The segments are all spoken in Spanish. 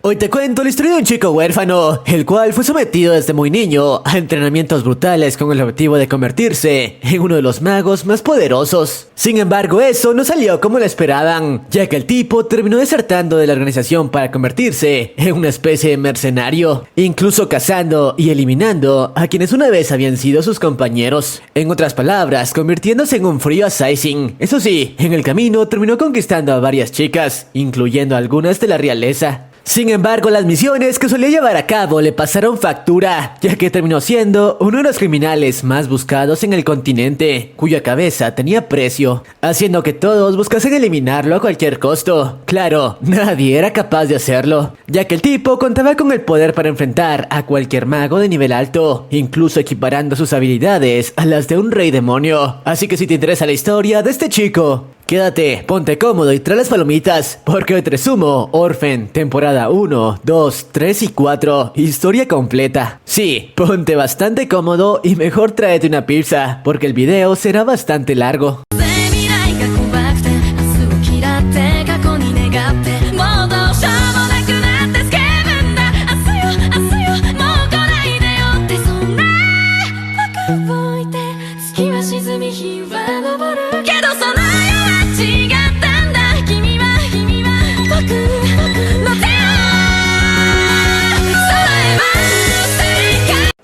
Hoy te cuento la historia de un chico huérfano, el cual fue sometido desde muy niño a entrenamientos brutales con el objetivo de convertirse en uno de los magos más poderosos. Sin embargo, eso no salió como lo esperaban, ya que el tipo terminó desertando de la organización para convertirse en una especie de mercenario, incluso cazando y eliminando a quienes una vez habían sido sus compañeros. En otras palabras, convirtiéndose en un frío assassin. Eso sí, en el camino terminó conquistando a varias chicas, incluyendo a algunas de la realeza. Sin embargo, las misiones que solía llevar a cabo le pasaron factura, ya que terminó siendo uno de los criminales más buscados en el continente, cuya cabeza tenía precio, haciendo que todos buscasen eliminarlo a cualquier costo. Claro, nadie era capaz de hacerlo, ya que el tipo contaba con el poder para enfrentar a cualquier mago de nivel alto, incluso equiparando sus habilidades a las de un rey demonio. Así que si te interesa la historia de este chico, quédate, ponte cómodo y trae las palomitas, porque hoy te resumo Orphan, temporada 1, 2, 3 y 4, historia completa. Sí, ponte bastante cómodo y mejor tráete una pizza, porque el video será bastante largo.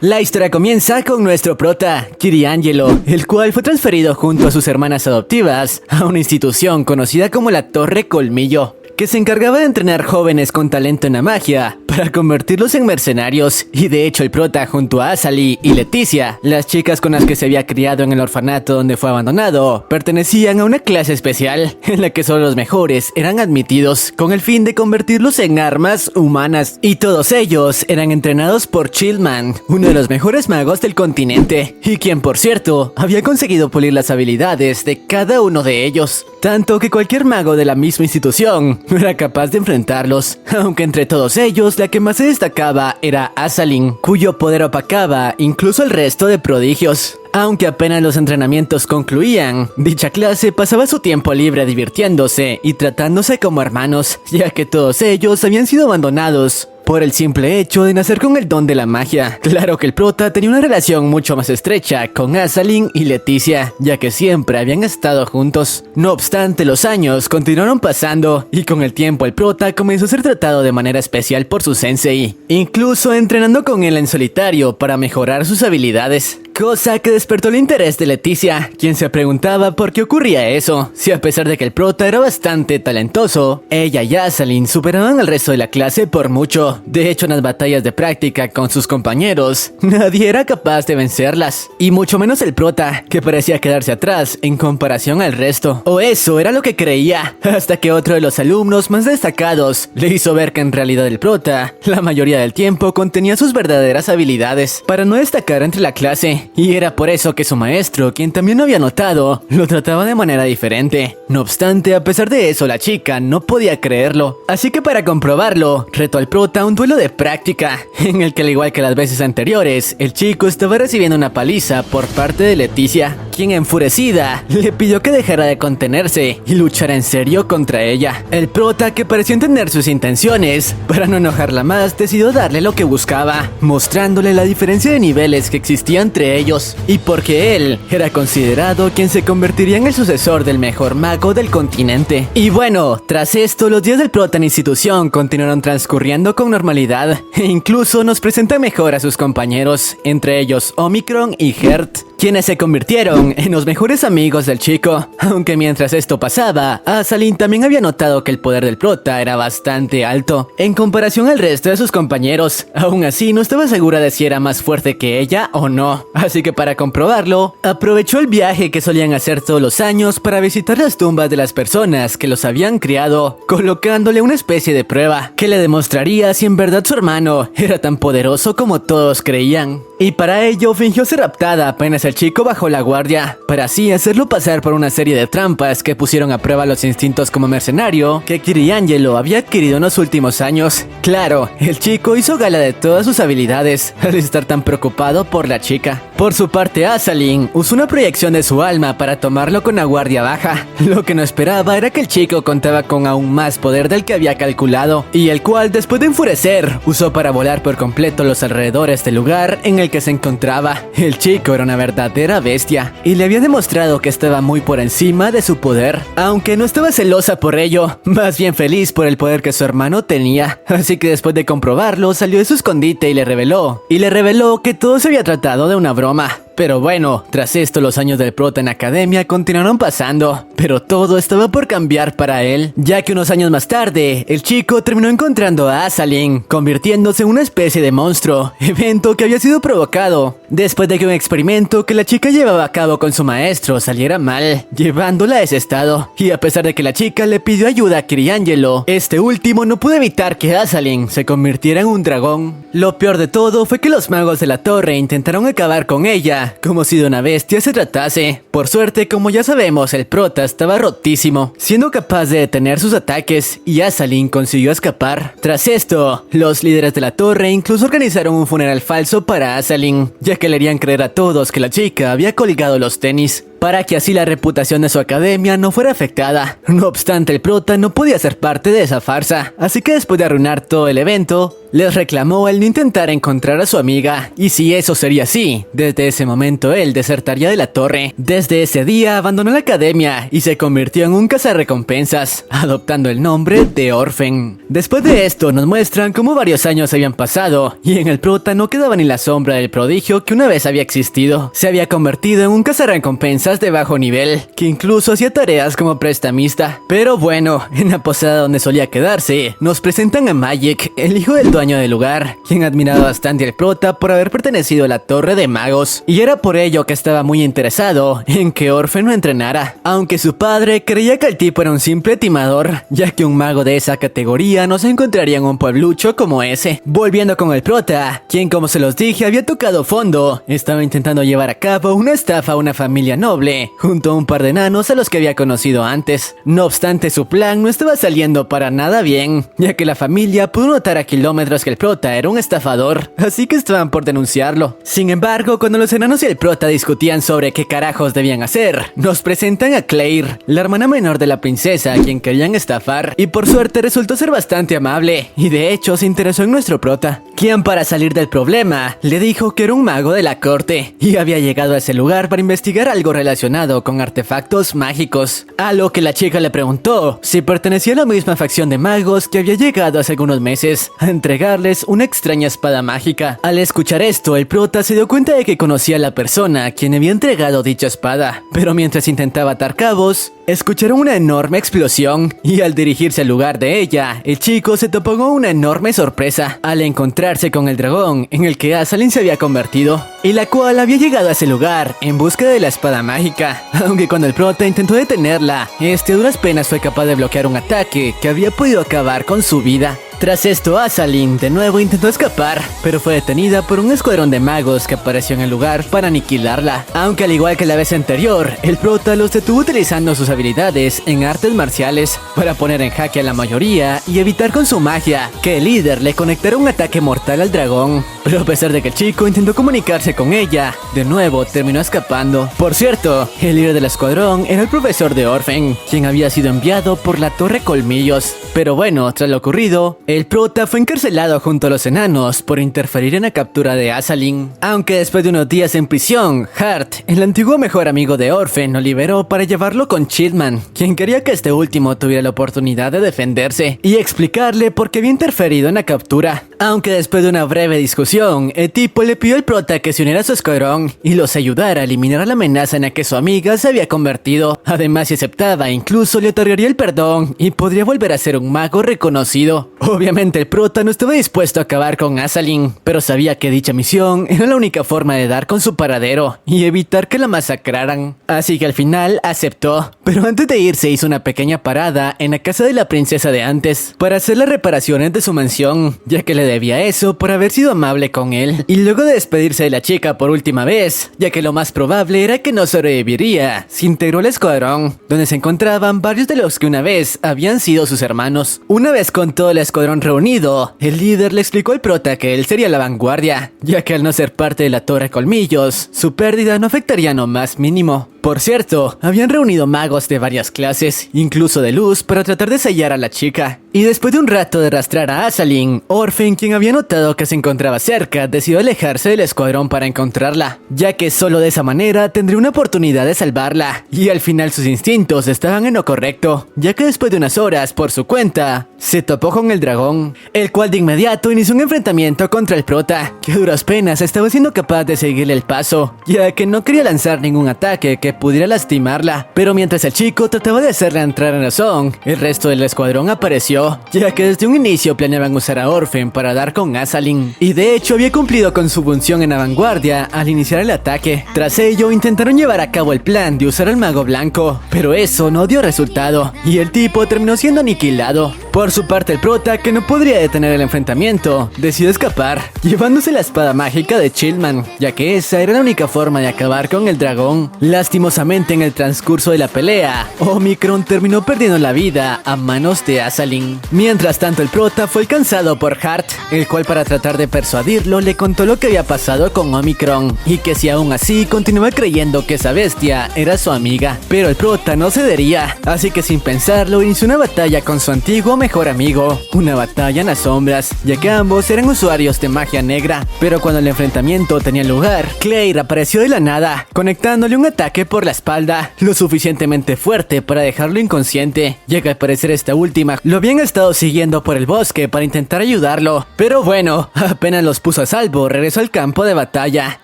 La historia comienza con nuestro prota, Kiriangelo, el cual fue transferido junto a sus hermanas adoptivas a una institución conocida como la Torre Colmillo, que se encargaba de entrenar jóvenes con talento en la magia para convertirlos en mercenarios. Y de hecho el prota, junto a Asali y Leticia, las chicas con las que se había criado en el orfanato donde fue abandonado, pertenecían a una clase especial en la que solo los mejores eran admitidos, con el fin de convertirlos en armas humanas. Y todos ellos eran entrenados por Chillman, uno de los mejores magos del continente, y quien, por cierto, había conseguido pulir las habilidades de cada uno de ellos, tanto que cualquier mago de la misma institución no era capaz de enfrentarlos, aunque entre todos ellos la que más se destacaba era Asalin, cuyo poder opacaba incluso el resto de prodigios. Aunque apenas los entrenamientos concluían, dicha clase pasaba su tiempo libre divirtiéndose y tratándose como hermanos, ya que todos ellos habían sido abandonados por el simple hecho de nacer con el don de la magia. Claro que el prota tenía una relación mucho más estrecha con Asalin y Leticia, ya que siempre habían estado juntos. No obstante, los años continuaron pasando y con el tiempo el prota comenzó a ser tratado de manera especial por su sensei, incluso entrenando con él en solitario para mejorar sus habilidades. Cosa que despertó el interés de Leticia, quien se preguntaba por qué ocurría eso, si a pesar de que el prota era bastante talentoso, ella y Asalin superaban al resto de la clase por mucho. De hecho, en las batallas de práctica con sus compañeros, nadie era capaz de vencerlas, y mucho menos el prota, que parecía quedarse atrás en comparación al resto. O eso era lo que creía, hasta que otro de los alumnos más destacados le hizo ver que en realidad el prota, la mayoría del tiempo, contenía sus verdaderas habilidades para no destacar entre la clase. Y era por eso que su maestro, quien también lo había notado, lo trataba de manera diferente. No obstante, a pesar de eso, la chica no podía creerlo. Así que para comprobarlo, retó al prota a un duelo de práctica, en el que al igual que las veces anteriores, el chico estaba recibiendo una paliza por parte de Leticia, quien enfurecida le pidió que dejara de contenerse y luchara en serio contra ella. El prota, que pareció entender sus intenciones, para no enojarla más, decidió darle lo que buscaba, mostrándole la diferencia de niveles que existía entre ellos, y porque él era considerado quien se convertiría en el sucesor del mejor mago del continente. Y bueno, tras esto, los días del prota en institución continuaron transcurriendo con normalidad, e incluso nos presenta mejor a sus compañeros, entre ellos Omicron y Gert, quienes se convirtieron en los mejores amigos del chico. Aunque mientras esto pasaba, Asalin también había notado que el poder del prota era bastante alto en comparación al resto de sus compañeros. Aún así, no estaba segura de si era más fuerte que ella o no. Así que para comprobarlo, aprovechó el viaje que solían hacer todos los años para visitar las tumbas de las personas que los habían criado, colocándole una especie de prueba que le demostraría si en verdad su hermano era tan poderoso como todos creían. Y para ello fingió ser raptada apenas el chico bajó la guardia, para así hacerlo pasar por una serie de trampas que pusieron a prueba los instintos como mercenario que Kiriangelo había adquirido en los últimos años. Claro, el chico hizo gala de todas sus habilidades al estar tan preocupado por la chica. Por su parte, Azalin usó una proyección de su alma para tomarlo con la guardia baja. Lo que no esperaba era que el chico contaba con aún más poder del que había calculado, y el cual, después de enfurecer, usó para volar por completo los alrededores del lugar en el que se encontraba. El chico era una verdadera bestia, y le había demostrado que estaba muy por encima de su poder, aunque no estaba celosa por ello, más bien feliz por el poder que su hermano tenía. Así que después de comprobarlo, salió de su escondite y le reveló que todo se había tratado de una broma. Pero bueno, tras esto los años del prota en academia continuaron pasando, pero todo estaba por cambiar para él, ya que unos años más tarde, el chico terminó encontrando a Azalin, convirtiéndose en una especie de monstruo, evento que había sido provocado después de que un experimento que la chica llevaba a cabo con su maestro saliera mal, llevándola a ese estado. Y a pesar de que la chica le pidió ayuda a Kiriangelo, este último no pudo evitar que Azalin se convirtiera en un dragón. Lo peor de todo fue que los magos de la torre intentaron acabar con ella, como si de una bestia se tratase. Por suerte, como ya sabemos, el prota estaba rotísimo, siendo capaz de detener sus ataques, y Azalin consiguió escapar. Tras esto, los líderes de la torre incluso organizaron un funeral falso para Azalin, ya que le harían creer a todos que la chica había colgado los tenis, para que así la reputación de su academia no fuera afectada. No obstante, el prota no podía ser parte de esa farsa, así que después de arruinar todo el evento, les reclamó el no intentar encontrar a su amiga, y si eso sería así, desde ese momento él desertaría de la torre. Desde ese día abandonó la academia y se convirtió en un cazarrecompensas, adoptando el nombre de Orphan. Después de esto nos muestran cómo varios años habían pasado, y en el prota no quedaba ni la sombra del prodigio que una vez había existido. Se había convertido en un cazarrecompensas de bajo nivel, que incluso hacía tareas como prestamista. Pero bueno, en la posada donde solía quedarse, nos presentan a Magic, el hijo del dueño del lugar, quien admiraba bastante al prota por haber pertenecido a la Torre de Magos, y era por ello que estaba muy interesado en que Orphan no entrenara, aunque su padre creía que el tipo era un simple timador, ya que un mago de esa categoría no se encontraría en un pueblucho como ese. Volviendo con el prota, quien, como se los dije, había tocado fondo, estaba intentando llevar a cabo una estafa a una familia noble junto a un par de enanos a los que había conocido antes. No obstante, su plan no estaba saliendo para nada bien, ya que la familia pudo notar a kilómetros que el prota era un estafador, así que estaban por denunciarlo. Sin embargo, cuando los enanos y el prota discutían sobre qué carajos debían hacer, nos presentan a Claire, la hermana menor de la princesa a quien querían estafar, y por suerte resultó ser bastante amable, y de hecho se interesó en nuestro prota, quien, para salir del problema, le dijo que era un mago de la corte y había llegado a ese lugar para investigar algo relacionado con artefactos mágicos, a lo que la chica le preguntó si pertenecía a la misma facción de magos que había llegado hace algunos meses a entregarles una extraña espada mágica. Al escuchar esto, el prota se dio cuenta de que conocía a la persona a quien había entregado dicha espada, pero mientras intentaba atar cabos, escucharon una enorme explosión, y al dirigirse al lugar de ella, el chico se topó con una enorme sorpresa al encontrarse con el dragón en el que Azalin se había convertido, y la cual había llegado a ese lugar en busca de la espada mágica, aunque cuando el prota intentó detenerla, este a duras penas fue capaz de bloquear un ataque que había podido acabar con su vida. Tras esto, Azalin de nuevo intentó escapar, pero fue detenida por un escuadrón de magos que apareció en el lugar para aniquilarla. Aunque al igual que la vez anterior, el prota los detuvo utilizando sus habilidades en artes marciales para poner en jaque a la mayoría y evitar con su magia que el líder le conectara un ataque mortal al dragón. Pero a pesar de que el chico intentó comunicarse con ella, de nuevo terminó escapando. Por cierto, el líder del escuadrón era el profesor de Orphan, quien había sido enviado por la Torre Colmillos. Pero bueno, tras lo ocurrido, el prota fue encarcelado junto a los enanos por interferir en la captura de Azalin. Aunque después de unos días en prisión, Hart, el antiguo mejor amigo de Orphan, lo liberó para llevarlo con Chitman, quien quería que este último tuviera la oportunidad de defenderse y explicarle por qué había interferido en la captura. Aunque después de una breve discusión, el tipo le pidió al prota que se uniera a su escuadrón y los ayudara a eliminar la amenaza en la que su amiga se había convertido. Además, si aceptaba, incluso le otorgaría el perdón y podría volver a ser un mago reconocido. Obviamente el prota no estaba dispuesto a acabar con Azalin, pero sabía que dicha misión era la única forma de dar con su paradero y evitar que la masacraran. Así que al final aceptó, pero antes de irse hizo una pequeña parada en la casa de la princesa de antes para hacer las reparaciones de su mansión, ya que le debía eso por haber sido amable con él. Y luego de despedirse de la chica por última vez, ya que lo más probable era que no sobreviviría, se integró al escuadrón, donde se encontraban varios de los que una vez habían sido sus hermanos. Una vez con todo el escuadrón reunido, el líder le explicó al prota que él sería la vanguardia, ya que al no ser parte de la Torre Colmillos, su pérdida no afectaría no más mínimo. Por cierto, habían reunido magos de varias clases, incluso de luz, para tratar de sellar a la chica. Y después de un rato de arrastrar a Azalin, Orphan, quien había notado que se encontraba cerca, decidió alejarse del escuadrón para encontrarla, ya que solo de esa manera tendría una oportunidad de salvarla. Y al final sus instintos estaban en lo correcto, ya que después de unas horas, por su cuenta, se topó con el dragón, el cual de inmediato inició un enfrentamiento contra el prota, que a duras penas estaba siendo capaz de seguirle el paso, ya que no quería lanzar ningún ataque que pudiera lastimarla. Pero mientras el chico trataba de hacerle entrar en razón, el resto del escuadrón apareció, ya que desde un inicio planeaban usar a Orphan para dar con Azalin, y de hecho había cumplido con su función en la vanguardia al iniciar el ataque. Tras ello intentaron llevar a cabo el plan de usar al mago blanco, pero eso no dio resultado, y el tipo terminó siendo aniquilado. Por su parte el prota, que no podría detener el enfrentamiento, decidió escapar, llevándose la espada mágica de Chillman, ya que esa era la única forma de acabar con el dragón. Lastimosamente en el transcurso de la pelea, Omicron terminó perdiendo la vida a manos de Azalin. Mientras tanto el prota fue alcanzado por Hart, el cual para tratar de persuadirlo le contó lo que había pasado con Omicron, y que si aún así continuaba creyendo que esa bestia era su amiga. Pero el prota no cedería, así que sin pensarlo inició una batalla con su antiguo mejor amigo, una batalla en las sombras, ya que ambos eran usuarios de magia negra. Pero cuando el enfrentamiento tenía lugar, Claire apareció de la nada, conectándole un ataque por la espalda, lo suficientemente fuerte para dejarlo inconsciente, ya que al parecer esta última lo habían estado siguiendo por el bosque para intentar ayudarlo. Pero bueno, apenas los puso a salvo, regresó al campo de batalla,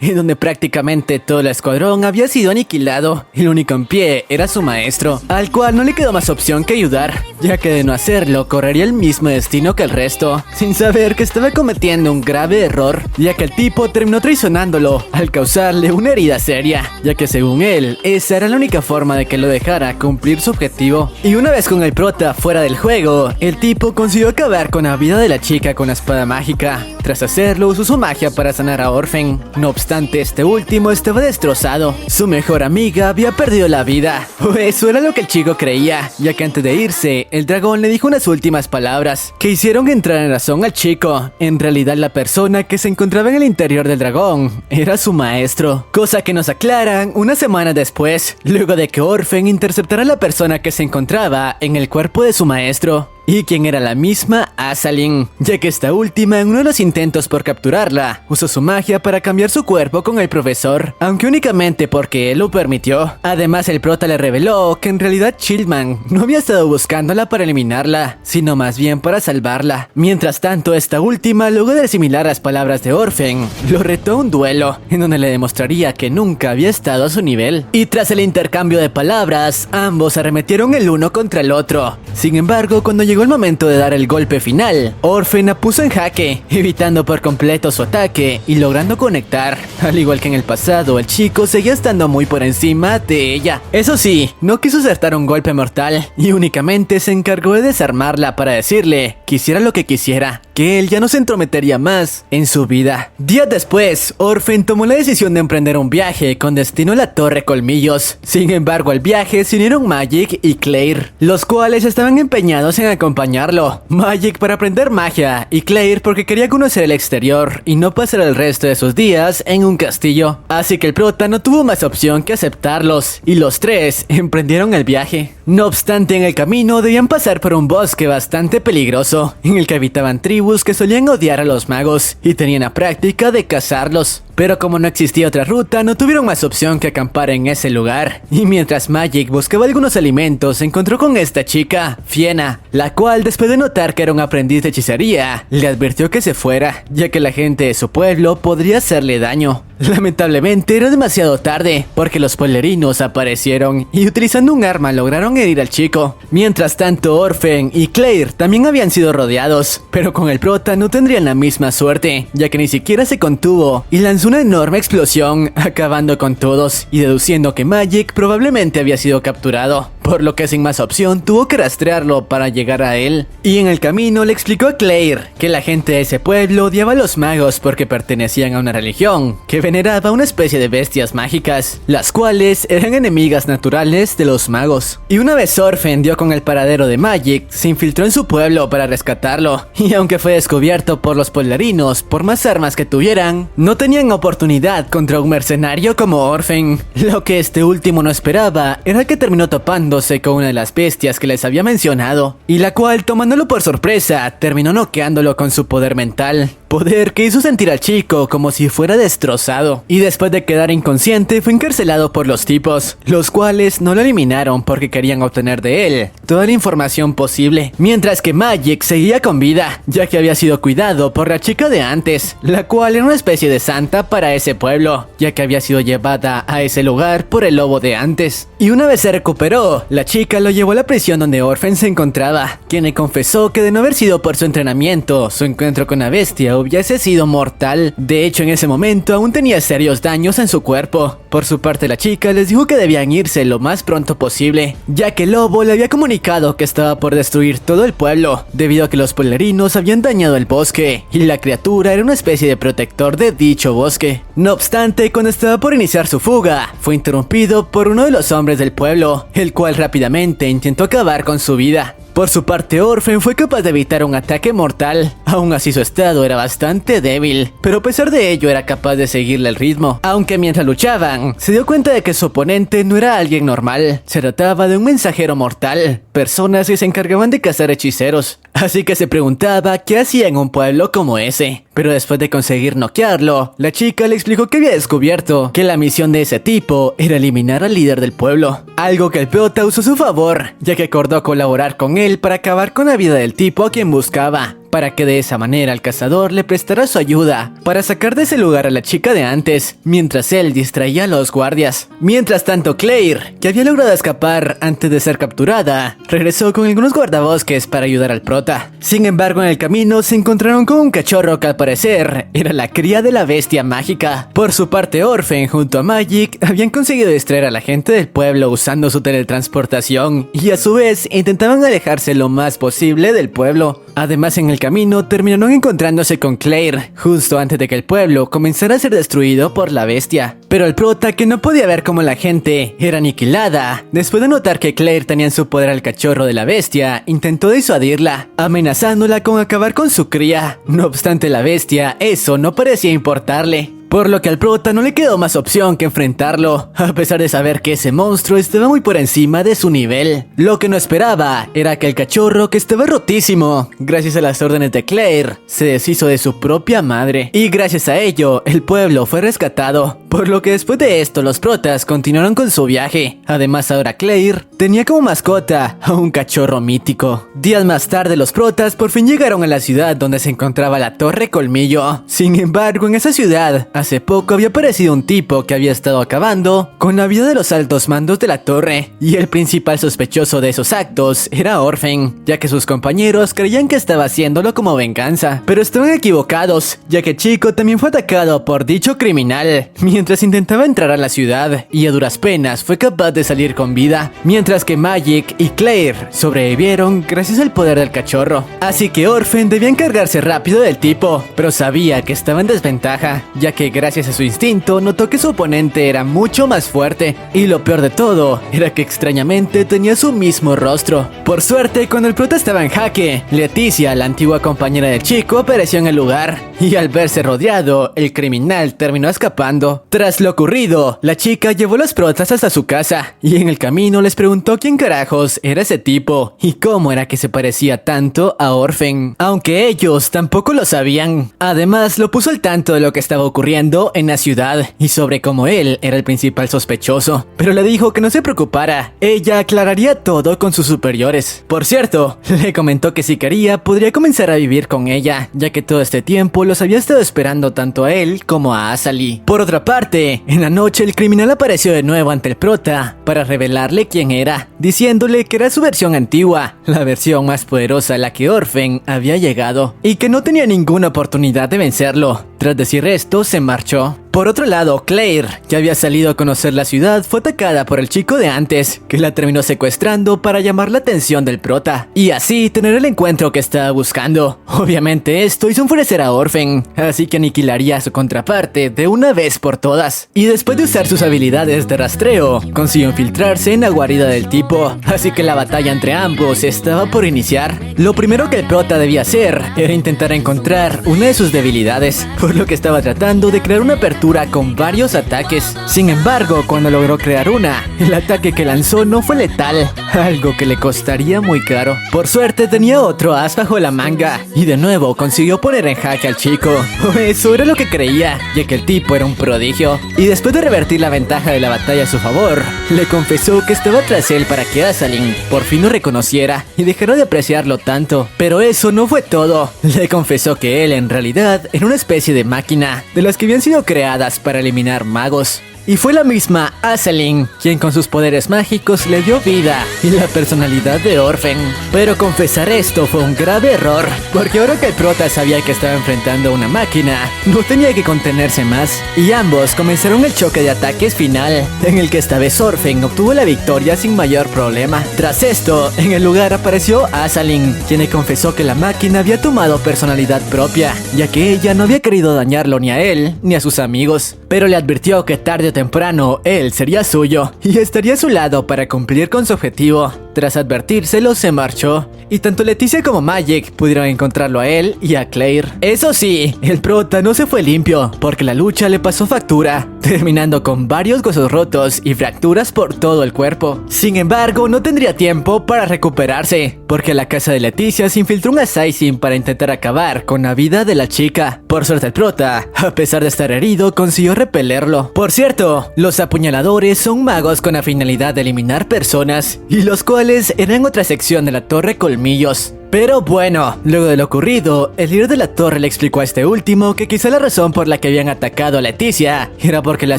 en donde prácticamente todo el escuadrón había sido aniquilado, y el único en pie era su maestro, al cual no le quedó más opción que ayudar, ya que de no hacerlo correría el mismo destino que el resto, sin saber que estaba cometiendo un grave error, ya que el tipo terminó traicionándolo al causarle una herida seria, ya que según él, esa era la única forma de que lo dejara cumplir su objetivo. Y una vez con el prota fuera del juego, el tipo consiguió acabar con la vida de la chica con la espada mágica. Tras hacerlo, usó su magia para sanar a Orphan. No obstante, este último estaba destrozado. Su mejor amiga había perdido la vida, o eso era lo que el chico creía, ya que antes de irse, el dragón le dijo unas últimas palabras que hicieron entrar en razón al chico. En realidad, la persona que se encontraba en el interior del dragón era su maestro, cosa que nos aclaran una semana después, luego de que Orphan interceptara a la persona que se encontraba en el cuerpo de su maestro. Y quien era la misma Azalin, ya que esta última en uno de los intentos por capturarla, usó su magia para cambiar su cuerpo con el profesor, aunque únicamente porque él lo permitió. Además el prota le reveló que en realidad Chillman no había estado buscándola para eliminarla, sino más bien para salvarla. Mientras tanto esta última, luego de asimilar las palabras de Orphan, lo retó a un duelo, en donde le demostraría que nunca había estado a su nivel. Y tras el intercambio de palabras, ambos arremetieron el uno contra el otro. Sin embargo, cuando llegó el momento de dar el golpe final, Orphan la puso en jaque, evitando por completo su ataque y logrando conectar. Al igual que en el pasado, el chico seguía estando muy por encima de ella. Eso sí, no quiso acertar un golpe mortal y únicamente se encargó de desarmarla para decirle que hiciera lo que quisiera, que él ya no se entrometería más en su vida. Días después, Orphan tomó la decisión de emprender un viaje con destino a la Torre Colmillos. Sin embargo, al viaje se unieron Magic y Claire, los cuales estaban empeñados en acompañarlo. Magic para aprender magia y Claire porque quería conocer el exterior y no pasar el resto de sus días en un castillo. Así que el prota no tuvo más opción que aceptarlos y los tres emprendieron el viaje. No obstante, en el camino debían pasar por un bosque bastante peligroso, en el que habitaban tribus que solían odiar a los magos y tenían la práctica de cazarlos. Pero como no existía otra ruta, no tuvieron más opción que acampar en ese lugar. Y mientras Magic buscaba algunos alimentos, se encontró con esta chica, Fiena, la cual, después de notar que era un aprendiz de hechicería, le advirtió que se fuera, ya que la gente de su pueblo podría hacerle daño. Lamentablemente era demasiado tarde, porque los pueblerinos aparecieron y utilizando un arma lograron herir al chico. Mientras tanto, Orphan y Claire también habían sido rodeados, pero con el prota no tendrían la misma suerte, ya que ni siquiera se contuvo y lanzó una enorme explosión, acabando con todos y deduciendo que Magic probablemente había sido capturado, por lo que sin más opción tuvo que rastrearlo para llegar a él. Y en el camino le explicó a Claire que la gente de ese pueblo odiaba a los magos porque pertenecían a una religión que veneraba una especie de bestias mágicas, las cuales eran enemigas naturales de los magos. Y una vez Orphan dio con el paradero de Magic, se infiltró en su pueblo para rescatarlo, y aunque fue descubierto por los pueblerinos, por más armas que tuvieran, no tenían oportunidad contra un mercenario como Orphan. Lo que este último no esperaba era que terminó topándose con una de las bestias que les había mencionado, y la cual, tomándolo por sorpresa, terminó noqueándolo con su poder mental. Poder que hizo sentir al chico como si fuera destrozado, y después de quedar inconsciente fue encarcelado por los tipos, los cuales no lo eliminaron porque querían obtener de él toda la información posible, mientras que Magic seguía con vida, ya que había sido cuidado por la chica de antes, la cual era una especie de santa para ese pueblo, ya que había sido llevada a ese lugar por el lobo de antes. Y una vez se recuperó, la chica lo llevó a la prisión donde Orphan se encontraba, quien le confesó que de no haber sido por su entrenamiento, su encuentro con la bestia hubiese sido mortal. De hecho, en ese momento aún tenía serios daños en su cuerpo. Por su parte, la chica les dijo que debían irse lo más pronto posible, ya que el lobo le había comunicado que estaba por destruir todo el pueblo, debido a que los pueblerinos habían dañado el bosque, y la criatura era una especie de protector de dicho bosque. No obstante, cuando estaba por iniciar su fuga, fue interrumpido por uno de los hombres del pueblo, el cual rápidamente intentó acabar con su vida. Por su parte, Orphan fue capaz de evitar un ataque mortal. Aún así, su estado era bastante débil, pero a pesar de ello era capaz de seguirle el ritmo. Aunque mientras luchaban, se dio cuenta de que su oponente no era alguien normal. Se trataba de un mensajero mortal, personas que se encargaban de cazar hechiceros. Así que se preguntaba qué hacía en un pueblo como ese. Pero después de conseguir noquearlo, la chica le explicó que había descubierto que la misión de ese tipo era eliminar al líder del pueblo. Algo que el prota usó a su favor, ya que acordó colaborar con él para acabar con la vida del tipo a quien buscaba, para que de esa manera el cazador le prestara su ayuda para sacar de ese lugar a la chica de antes, mientras él distraía a los guardias. Mientras tanto, Claire, que había logrado escapar antes de ser capturada, regresó con algunos guardabosques para ayudar al prota. Sin embargo, en el camino se encontraron con un cachorro que al parecer era la cría de la bestia mágica. Por su parte, Orphan junto a Magic habían conseguido distraer a la gente del pueblo usando su teletransportación, y a su vez intentaban alejarse lo más posible del pueblo. Además, en el camino terminaron encontrándose con Claire, justo antes de que el pueblo comenzara a ser destruido por la bestia. Pero el prota, que no podía ver cómo la gente era aniquilada, después de notar que Claire tenía en su poder al cachorro de la bestia, intentó disuadirla, amenazándola con acabar con su cría. No obstante, la bestia eso no parecía importarle, por lo que al prota no le quedó más opción que enfrentarlo, a pesar de saber que ese monstruo estaba muy por encima de su nivel. Lo que no esperaba era que el cachorro, que estaba rotísimo, gracias a las órdenes de Claire, se deshizo de su propia madre, y gracias a ello, el pueblo fue rescatado. Por lo que después de esto, los protas continuaron con su viaje. Además, ahora Claire tenía como mascota a un cachorro mítico. Días más tarde, los protas por fin llegaron a la ciudad donde se encontraba la Torre Colmillo. Sin embargo, en esa ciudad, hace poco había aparecido un tipo que había estado acabando con la vida de los altos mandos de la torre, y el principal sospechoso de esos actos era Orphan, ya que sus compañeros creían que estaba haciéndolo como venganza, pero estaban equivocados, ya que Chico también fue atacado por dicho criminal mientras intentaba entrar a la ciudad, y a duras penas fue capaz de salir con vida, mientras que Magic y Claire sobrevivieron gracias al poder del cachorro. Así que Orphan debía encargarse rápido del tipo, pero sabía que estaba en desventaja, ya que gracias a su instinto notó que su oponente era mucho más fuerte, y lo peor de todo era que extrañamente tenía su mismo rostro. Por suerte, cuando el prota estaba en jaque, Leticia, la antigua compañera del chico, apareció en el lugar, y al verse rodeado, el criminal terminó escapando. Tras lo ocurrido, la chica llevó los protas hasta su casa y en el camino les preguntó quién carajos era ese tipo y cómo era que se parecía tanto a Orphan, aunque ellos tampoco lo sabían. Además, lo puso al tanto de lo que estaba ocurriendo en la ciudad y sobre cómo él era el principal sospechoso, pero le dijo que no se preocupara, ella aclararía todo con sus superiores. Por cierto, le comentó que si quería podría comenzar a vivir con ella, ya que todo este tiempo los había estado esperando tanto a él como a Azali. Por otra parte, en la noche el criminal apareció de nuevo ante el prota para revelarle quién era, diciéndole que era su versión antigua, la versión más poderosa a la que Orphan había llegado, y que no tenía ninguna oportunidad de vencerlo. Tras decir esto, se marchó. Por otro lado, Claire, que había salido a conocer la ciudad, fue atacada por el chico de antes, que la terminó secuestrando para llamar la atención del prota, y así tener el encuentro que estaba buscando. Obviamente esto hizo enfurecer a Orphan, así que aniquilaría a su contraparte de una vez por todas. Y después de usar sus habilidades de rastreo, consiguió infiltrarse en la guarida del tipo, así que la batalla entre ambos estaba por iniciar. Lo primero que el prota debía hacer era intentar encontrar una de sus debilidades, por lo que estaba tratando de crear una apertura con varios ataques. Sin embargo, cuando logró crear una, el ataque que lanzó no fue letal, algo que le costaría muy caro. Por suerte tenía otro as bajo la manga, y de nuevo consiguió poner en jaque al chico. O eso era lo que creía, ya que el tipo era un prodigio. Y después de revertir la ventaja de la batalla a su favor, le confesó que estaba tras él para que Azalin por fin lo reconociera y dejara de apreciarlo tanto. Pero eso no fue todo. Le confesó que él en realidad era una especie de máquina, de las que habían sido creadas para eliminar magos. Y fue la misma Azalin quien con sus poderes mágicos le dio vida y la personalidad de Orphan. Pero confesar esto fue un grave error, porque ahora que el prota sabía que estaba enfrentando a una máquina, no tenía que contenerse más, y ambos comenzaron el choque de ataques final, en el que esta vez Orphan obtuvo la victoria sin mayor problema. Tras esto, en el lugar apareció Azalin, quien le confesó que la máquina había tomado personalidad propia, ya que ella no había querido dañarlo ni a él ni a sus amigos, pero le advirtió que tarde o temprano él sería suyo y estaría a su lado para cumplir con su objetivo. Tras advertírselo, se marchó, y tanto Leticia como Magic pudieron encontrarlo a él y a Claire. Eso sí, el prota no se fue limpio, porque la lucha le pasó factura, terminando con varios huesos rotos y fracturas por todo el cuerpo. Sin embargo, no tendría tiempo para recuperarse, porque a la casa de Leticia se infiltró un assassin para intentar acabar con la vida de la chica. Por suerte el prota, a pesar de estar herido, consiguió repelerlo. Por cierto, los apuñaladores son magos con la finalidad de eliminar personas, y los cuales eran otra sección de la Torre Colmillos. Pero bueno, luego de lo ocurrido, el líder de la torre le explicó a este último que quizá la razón por la que habían atacado a Leticia era porque la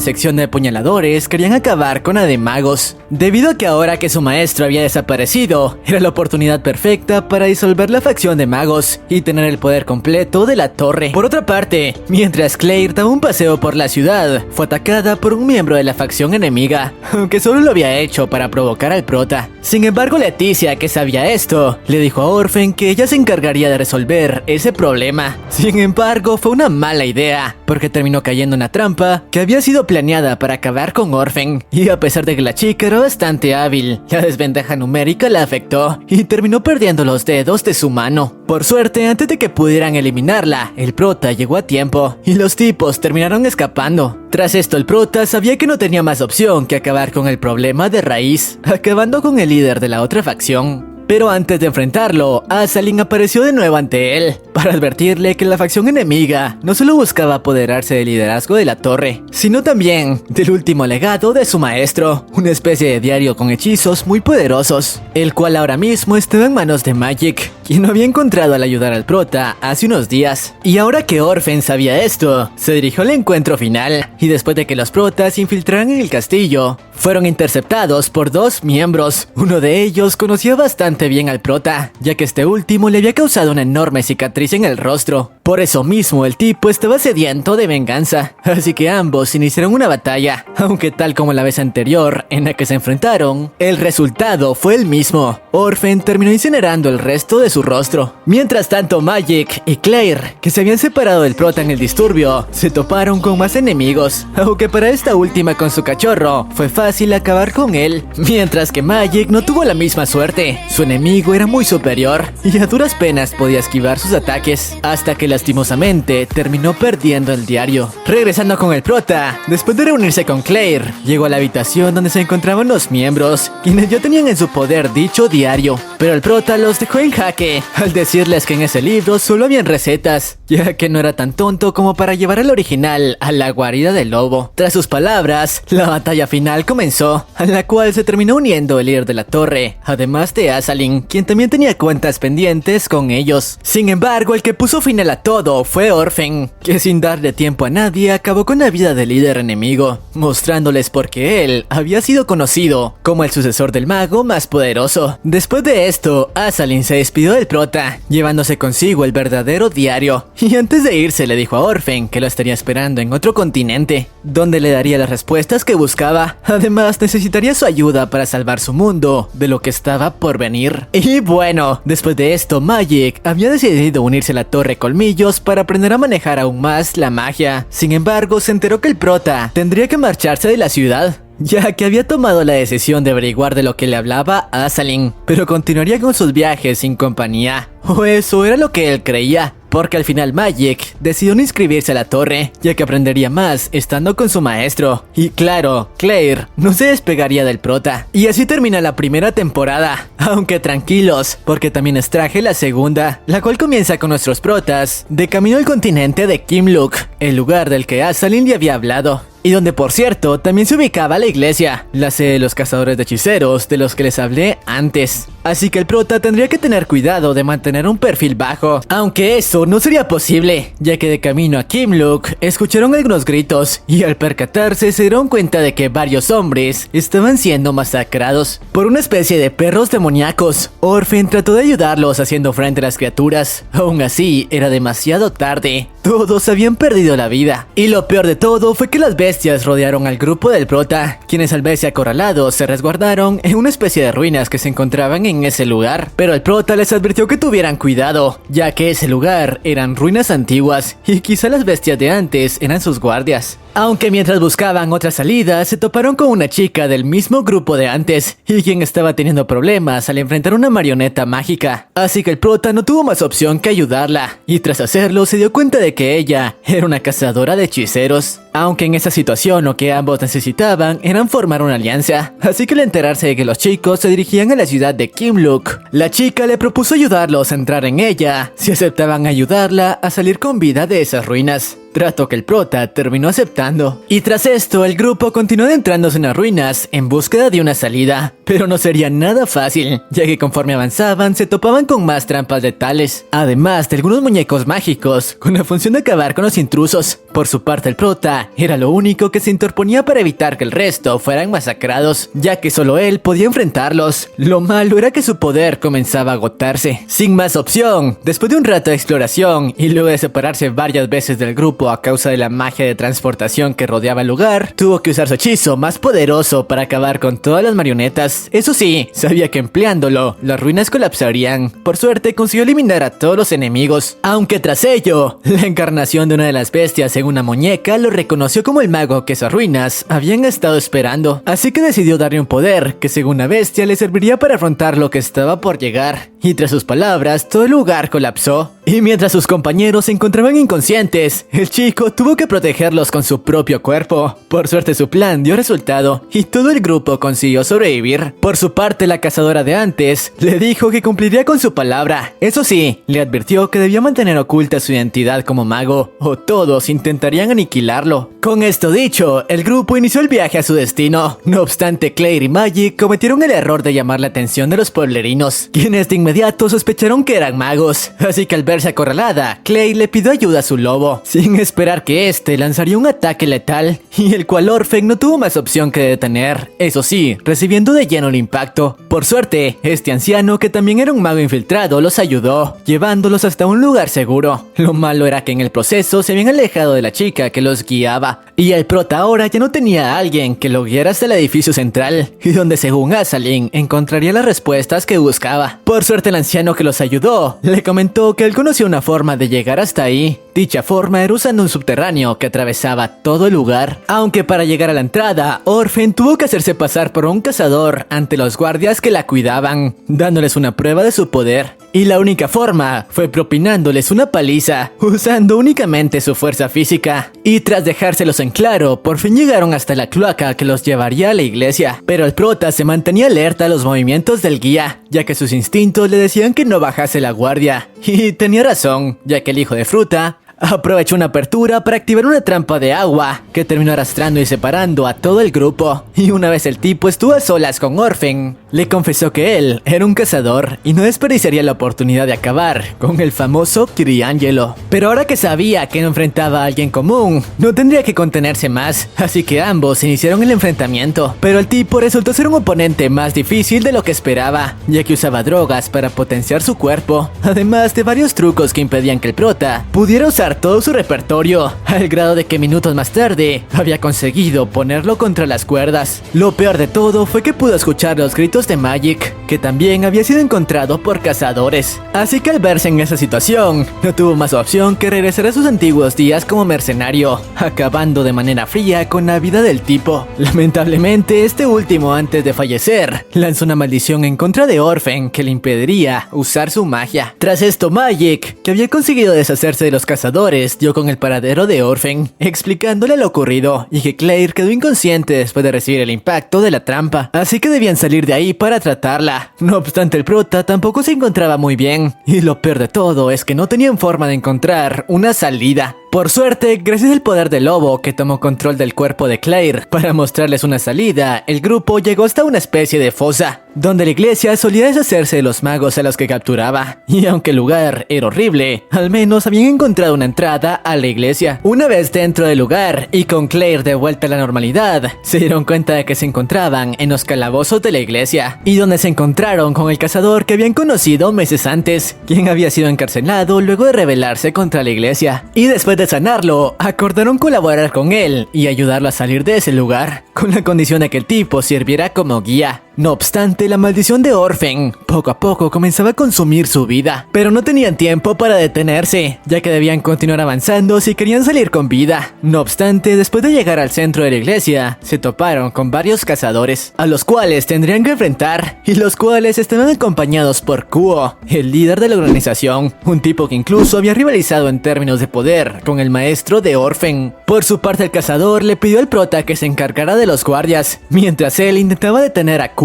sección de apuñaladores querían acabar con la de magos, debido a que ahora que su maestro había desaparecido, era la oportunidad perfecta para disolver la facción de magos y tener el poder completo de la torre. Por otra parte, mientras Claire daba un paseo por la ciudad, fue atacada por un miembro de la facción enemiga, aunque solo lo había hecho para provocar al prota. Sin embargo, Leticia, que sabía esto, le dijo a Orphan que ella se encargaría de resolver ese problema. Sin embargo, fue una mala idea, porque terminó cayendo en una trampa que había sido planeada para acabar con Orphan. Y a pesar de que la chica era bastante hábil, la desventaja numérica la afectó y terminó perdiendo los dedos de su mano. Por suerte, antes de que pudieran eliminarla, el prota llegó a tiempo y los tipos terminaron escapando. Tras esto, el prota sabía que no tenía más opción que acabar con el problema de raíz, acabando con el líder de la otra facción. Pero antes de enfrentarlo, Azalin apareció de nuevo ante él para advertirle que la facción enemiga no solo buscaba apoderarse del liderazgo de la torre, sino también del último legado de su maestro, una especie de diario con hechizos muy poderosos, el cual ahora mismo estaba en manos de Magic, quien lo había encontrado al ayudar al prota hace unos días. Y ahora que Orphan sabía esto, se dirigió al encuentro final, y después de que los protas se infiltraran en el castillo, fueron interceptados por dos miembros. Uno de ellos conocía bastante bien al prota, ya que este último le había causado una enorme cicatriz en el rostro. Por eso mismo el tipo estaba sediento de venganza, así que ambos iniciaron una batalla, aunque tal como la vez anterior en la que se enfrentaron, el resultado fue el mismo. Orphan terminó incinerando el resto de su rostro. Mientras tanto, Magic y Claire, que se habían separado del prota en el disturbio, se toparon con más enemigos, aunque para esta última con su cachorro fue fácil acabar con él, mientras que Magic no tuvo la misma suerte. Su enemigo era muy superior y a duras penas podía esquivar sus ataques, hasta que lastimosamente terminó perdiendo el diario. Regresando con el prota, después de reunirse con Claire, llegó a la habitación donde se encontraban los miembros, quienes ya tenían en su poder dicho diario. Pero el prota los dejó en jaque al decirles que en ese libro solo habían recetas, ya que no era tan tonto como para llevar el original a la guarida del lobo. Tras sus palabras, la batalla final comenzó, a la cual se terminó uniendo el líder de la torre, además de Azalin, quien también tenía cuentas pendientes con ellos. Sin embargo, el que puso final a todo fue Orphan, que sin darle tiempo a nadie acabó con la vida del líder enemigo, mostrándoles por qué él había sido conocido como el sucesor del mago más poderoso. Después de esto, Azalin se despidió del prota, llevándose consigo el verdadero diario, y antes de irse le dijo a Orphan que lo estaría esperando en otro continente, donde le daría las respuestas que buscaba. Además, necesitaría su ayuda para salvar su mundo de lo que estaba por venir. Y bueno, después de esto, Magic había decidido unirse a la Torre Colmillos para aprender a manejar aún más la magia. Sin embargo, se enteró que el prota tendría que marcharse de la ciudad, ya que había tomado la decisión de averiguar de lo que le hablaba a Azalin, pero continuaría con sus viajes sin compañía, o eso era lo que él creía. Porque al final Magic decidió no inscribirse a la torre, ya que aprendería más estando con su maestro. Y claro, Claire no se despegaría del prota. Y así termina la primera temporada. Aunque tranquilos, porque también les traje la segunda, la cual comienza con nuestros protas de camino al continente de Kimlook, el lugar del que Azalin le había hablado. Y donde, por cierto, también se ubicaba la iglesia, la sede de los cazadores de hechiceros de los que les hablé antes. Así que el prota tendría que tener cuidado de mantener un perfil bajo, aunque eso no sería posible, ya que de camino a Kimlook escucharon algunos gritos y al percatarse se dieron cuenta de que varios hombres estaban siendo masacrados por una especie de perros demoníacos. Orphan trató de ayudarlos haciendo frente a las criaturas, aún así era demasiado tarde. Todos habían perdido la vida. Y lo peor de todo fue que las bestias rodearon al grupo del prota, quienes al verse acorralados se resguardaron en una especie de ruinas que se encontraban en ese lugar. Pero el prota les advirtió que tuvieran cuidado, ya que ese lugar eran ruinas antiguas y quizá las bestias de antes eran sus guardias. Aunque mientras buscaban otra salida, se toparon con una chica del mismo grupo de antes, y quien estaba teniendo problemas al enfrentar una marioneta mágica. Así que el prota no tuvo más opción que ayudarla, y tras hacerlo se dio cuenta de que ella era una cazadora de hechiceros. Aunque en esa situación lo que ambos necesitaban eran formar una alianza, así que al enterarse de que los chicos se dirigían a la ciudad de Kimlook, la chica le propuso ayudarlos a entrar en ella si aceptaban ayudarla a salir con vida de esas ruinas. Trato que el prota terminó aceptando. Y tras esto, el grupo continuó adentrándose en las ruinas en búsqueda de una salida. Pero no sería nada fácil, ya que conforme avanzaban se topaban con más trampas letales, además de algunos muñecos mágicos con la función de acabar con los intrusos. Por su parte, el prota era lo único que se interponía para evitar que el resto fueran masacrados, ya que solo él podía enfrentarlos. Lo malo era que su poder comenzaba a agotarse. Sin más opción, después de un rato de exploración y luego de separarse varias veces del grupo a causa de la magia de transportación que rodeaba el lugar, tuvo que usar su hechizo más poderoso para acabar con todas las marionetas. Eso sí, sabía que empleándolo, las ruinas colapsarían. Por suerte consiguió eliminar a todos los enemigos, aunque tras ello, la encarnación de una de las bestias en una muñeca lo reconoció como el mago que esas ruinas habían estado esperando, así que decidió darle un poder que según la bestia le serviría para afrontar lo que estaba por llegar. Y tras sus palabras, todo el lugar colapsó. Y mientras sus compañeros se encontraban inconscientes, el chico tuvo que protegerlos con su propio cuerpo. Por suerte su plan dio resultado y todo el grupo consiguió sobrevivir. Por su parte, la cazadora de antes le dijo que cumpliría con su palabra. Eso sí, le advirtió que debía mantener oculta su identidad como mago o todos intentarían aniquilarlo. Con esto dicho, el grupo inició el viaje a su destino. No obstante, Claire y Magic cometieron el error de llamar la atención de los pueblerinos, quienes de inmediato sospecharon que eran magos. Así que al verse acorralada, Claire le pidió ayuda a su lobo, sin esperar que este lanzaría un ataque letal, y el cual Orphan no tuvo más opción que detener, eso sí, recibiendo de lleno el impacto. Por suerte, este anciano, que también era un mago infiltrado, los ayudó, llevándolos hasta un lugar seguro. Lo malo era que en el proceso se habían alejado de la chica que los guiaba, y el prota ahora ya no tenía a alguien que lo guiara hasta el edificio central, y donde según Azalin encontraría las respuestas que buscaba. Por suerte, el anciano que los ayudó le comentó que él conocía una forma de llegar hasta ahí, Dicha forma era usando un subterráneo que atravesaba todo el lugar, aunque para llegar a la entrada, Orphan tuvo que hacerse pasar por un cazador ante los guardias que la cuidaban, dándoles una prueba de su poder. Y la única forma fue propinándoles una paliza, usando únicamente su fuerza física. Y tras dejárselos en claro, por fin llegaron hasta la cloaca que los llevaría a la iglesia. Pero el prota se mantenía alerta a los movimientos del guía, ya que sus instintos le decían que no bajase la guardia. Y tenía razón, ya que el hijo de fruta aprovechó una apertura para activar una trampa de agua que terminó arrastrando y separando a todo el grupo. Y una vez el tipo estuvo a solas con Orphan, le confesó que él era un cazador y no desperdiciaría la oportunidad de acabar con el famoso Kiriangelo. Pero ahora que sabía que no enfrentaba a alguien común, no tendría que contenerse más, así que ambos iniciaron el enfrentamiento. Pero el tipo resultó ser un oponente más difícil de lo que esperaba, ya que usaba drogas para potenciar su cuerpo, además de varios trucos que impedían que el prota pudiera usar todo su repertorio, al grado de que minutos más tarde había conseguido ponerlo contra las cuerdas. Lo peor de todo fue que pudo escuchar los gritos de Magic, que también había sido encontrado por cazadores. Así que al verse en esa situación, no tuvo más opción que regresar a sus antiguos días como mercenario, acabando de manera fría con la vida del tipo. Lamentablemente, este último, antes de fallecer, lanzó una maldición en contra de Orphan que le impediría usar su magia. Tras esto, Magic, que había conseguido deshacerse de los cazadores, dio con el paradero de Orphan, explicándole lo ocurrido y que Claire quedó inconsciente después de recibir el impacto de la trampa, así que debían salir de ahí para tratarla. No obstante, el prota tampoco se encontraba muy bien, y lo peor de todo es que no tenían forma de encontrar una salida. Por suerte, gracias al poder del lobo que tomó control del cuerpo de Claire para mostrarles una salida, el grupo llegó hasta una especie de fosa, donde la iglesia solía deshacerse de los magos a los que capturaba. Y aunque el lugar era horrible, al menos habían encontrado una entrada a la iglesia. Una vez dentro del lugar y con Claire de vuelta a la normalidad, se dieron cuenta de que se encontraban en los calabozos de la iglesia, y donde se encontraron con el cazador que habían conocido meses antes, quien había sido encarcelado luego de rebelarse contra la iglesia. Y después de sanarlo, acordaron colaborar con él y ayudarlo a salir de ese lugar, con la condición de que el tipo sirviera como guía. No obstante, la maldición de Orphan poco a poco comenzaba a consumir su vida, pero no tenían tiempo para detenerse, ya que debían continuar avanzando si querían salir con vida. No obstante, después de llegar al centro de la iglesia, se toparon con varios cazadores, a los cuales tendrían que enfrentar, y los cuales estaban acompañados por Kuo, el líder de la organización, un tipo que incluso había rivalizado en términos de poder con el maestro de Orphan. Por su parte, el cazador le pidió al prota que se encargara de los guardias, mientras él intentaba detener a Kuo.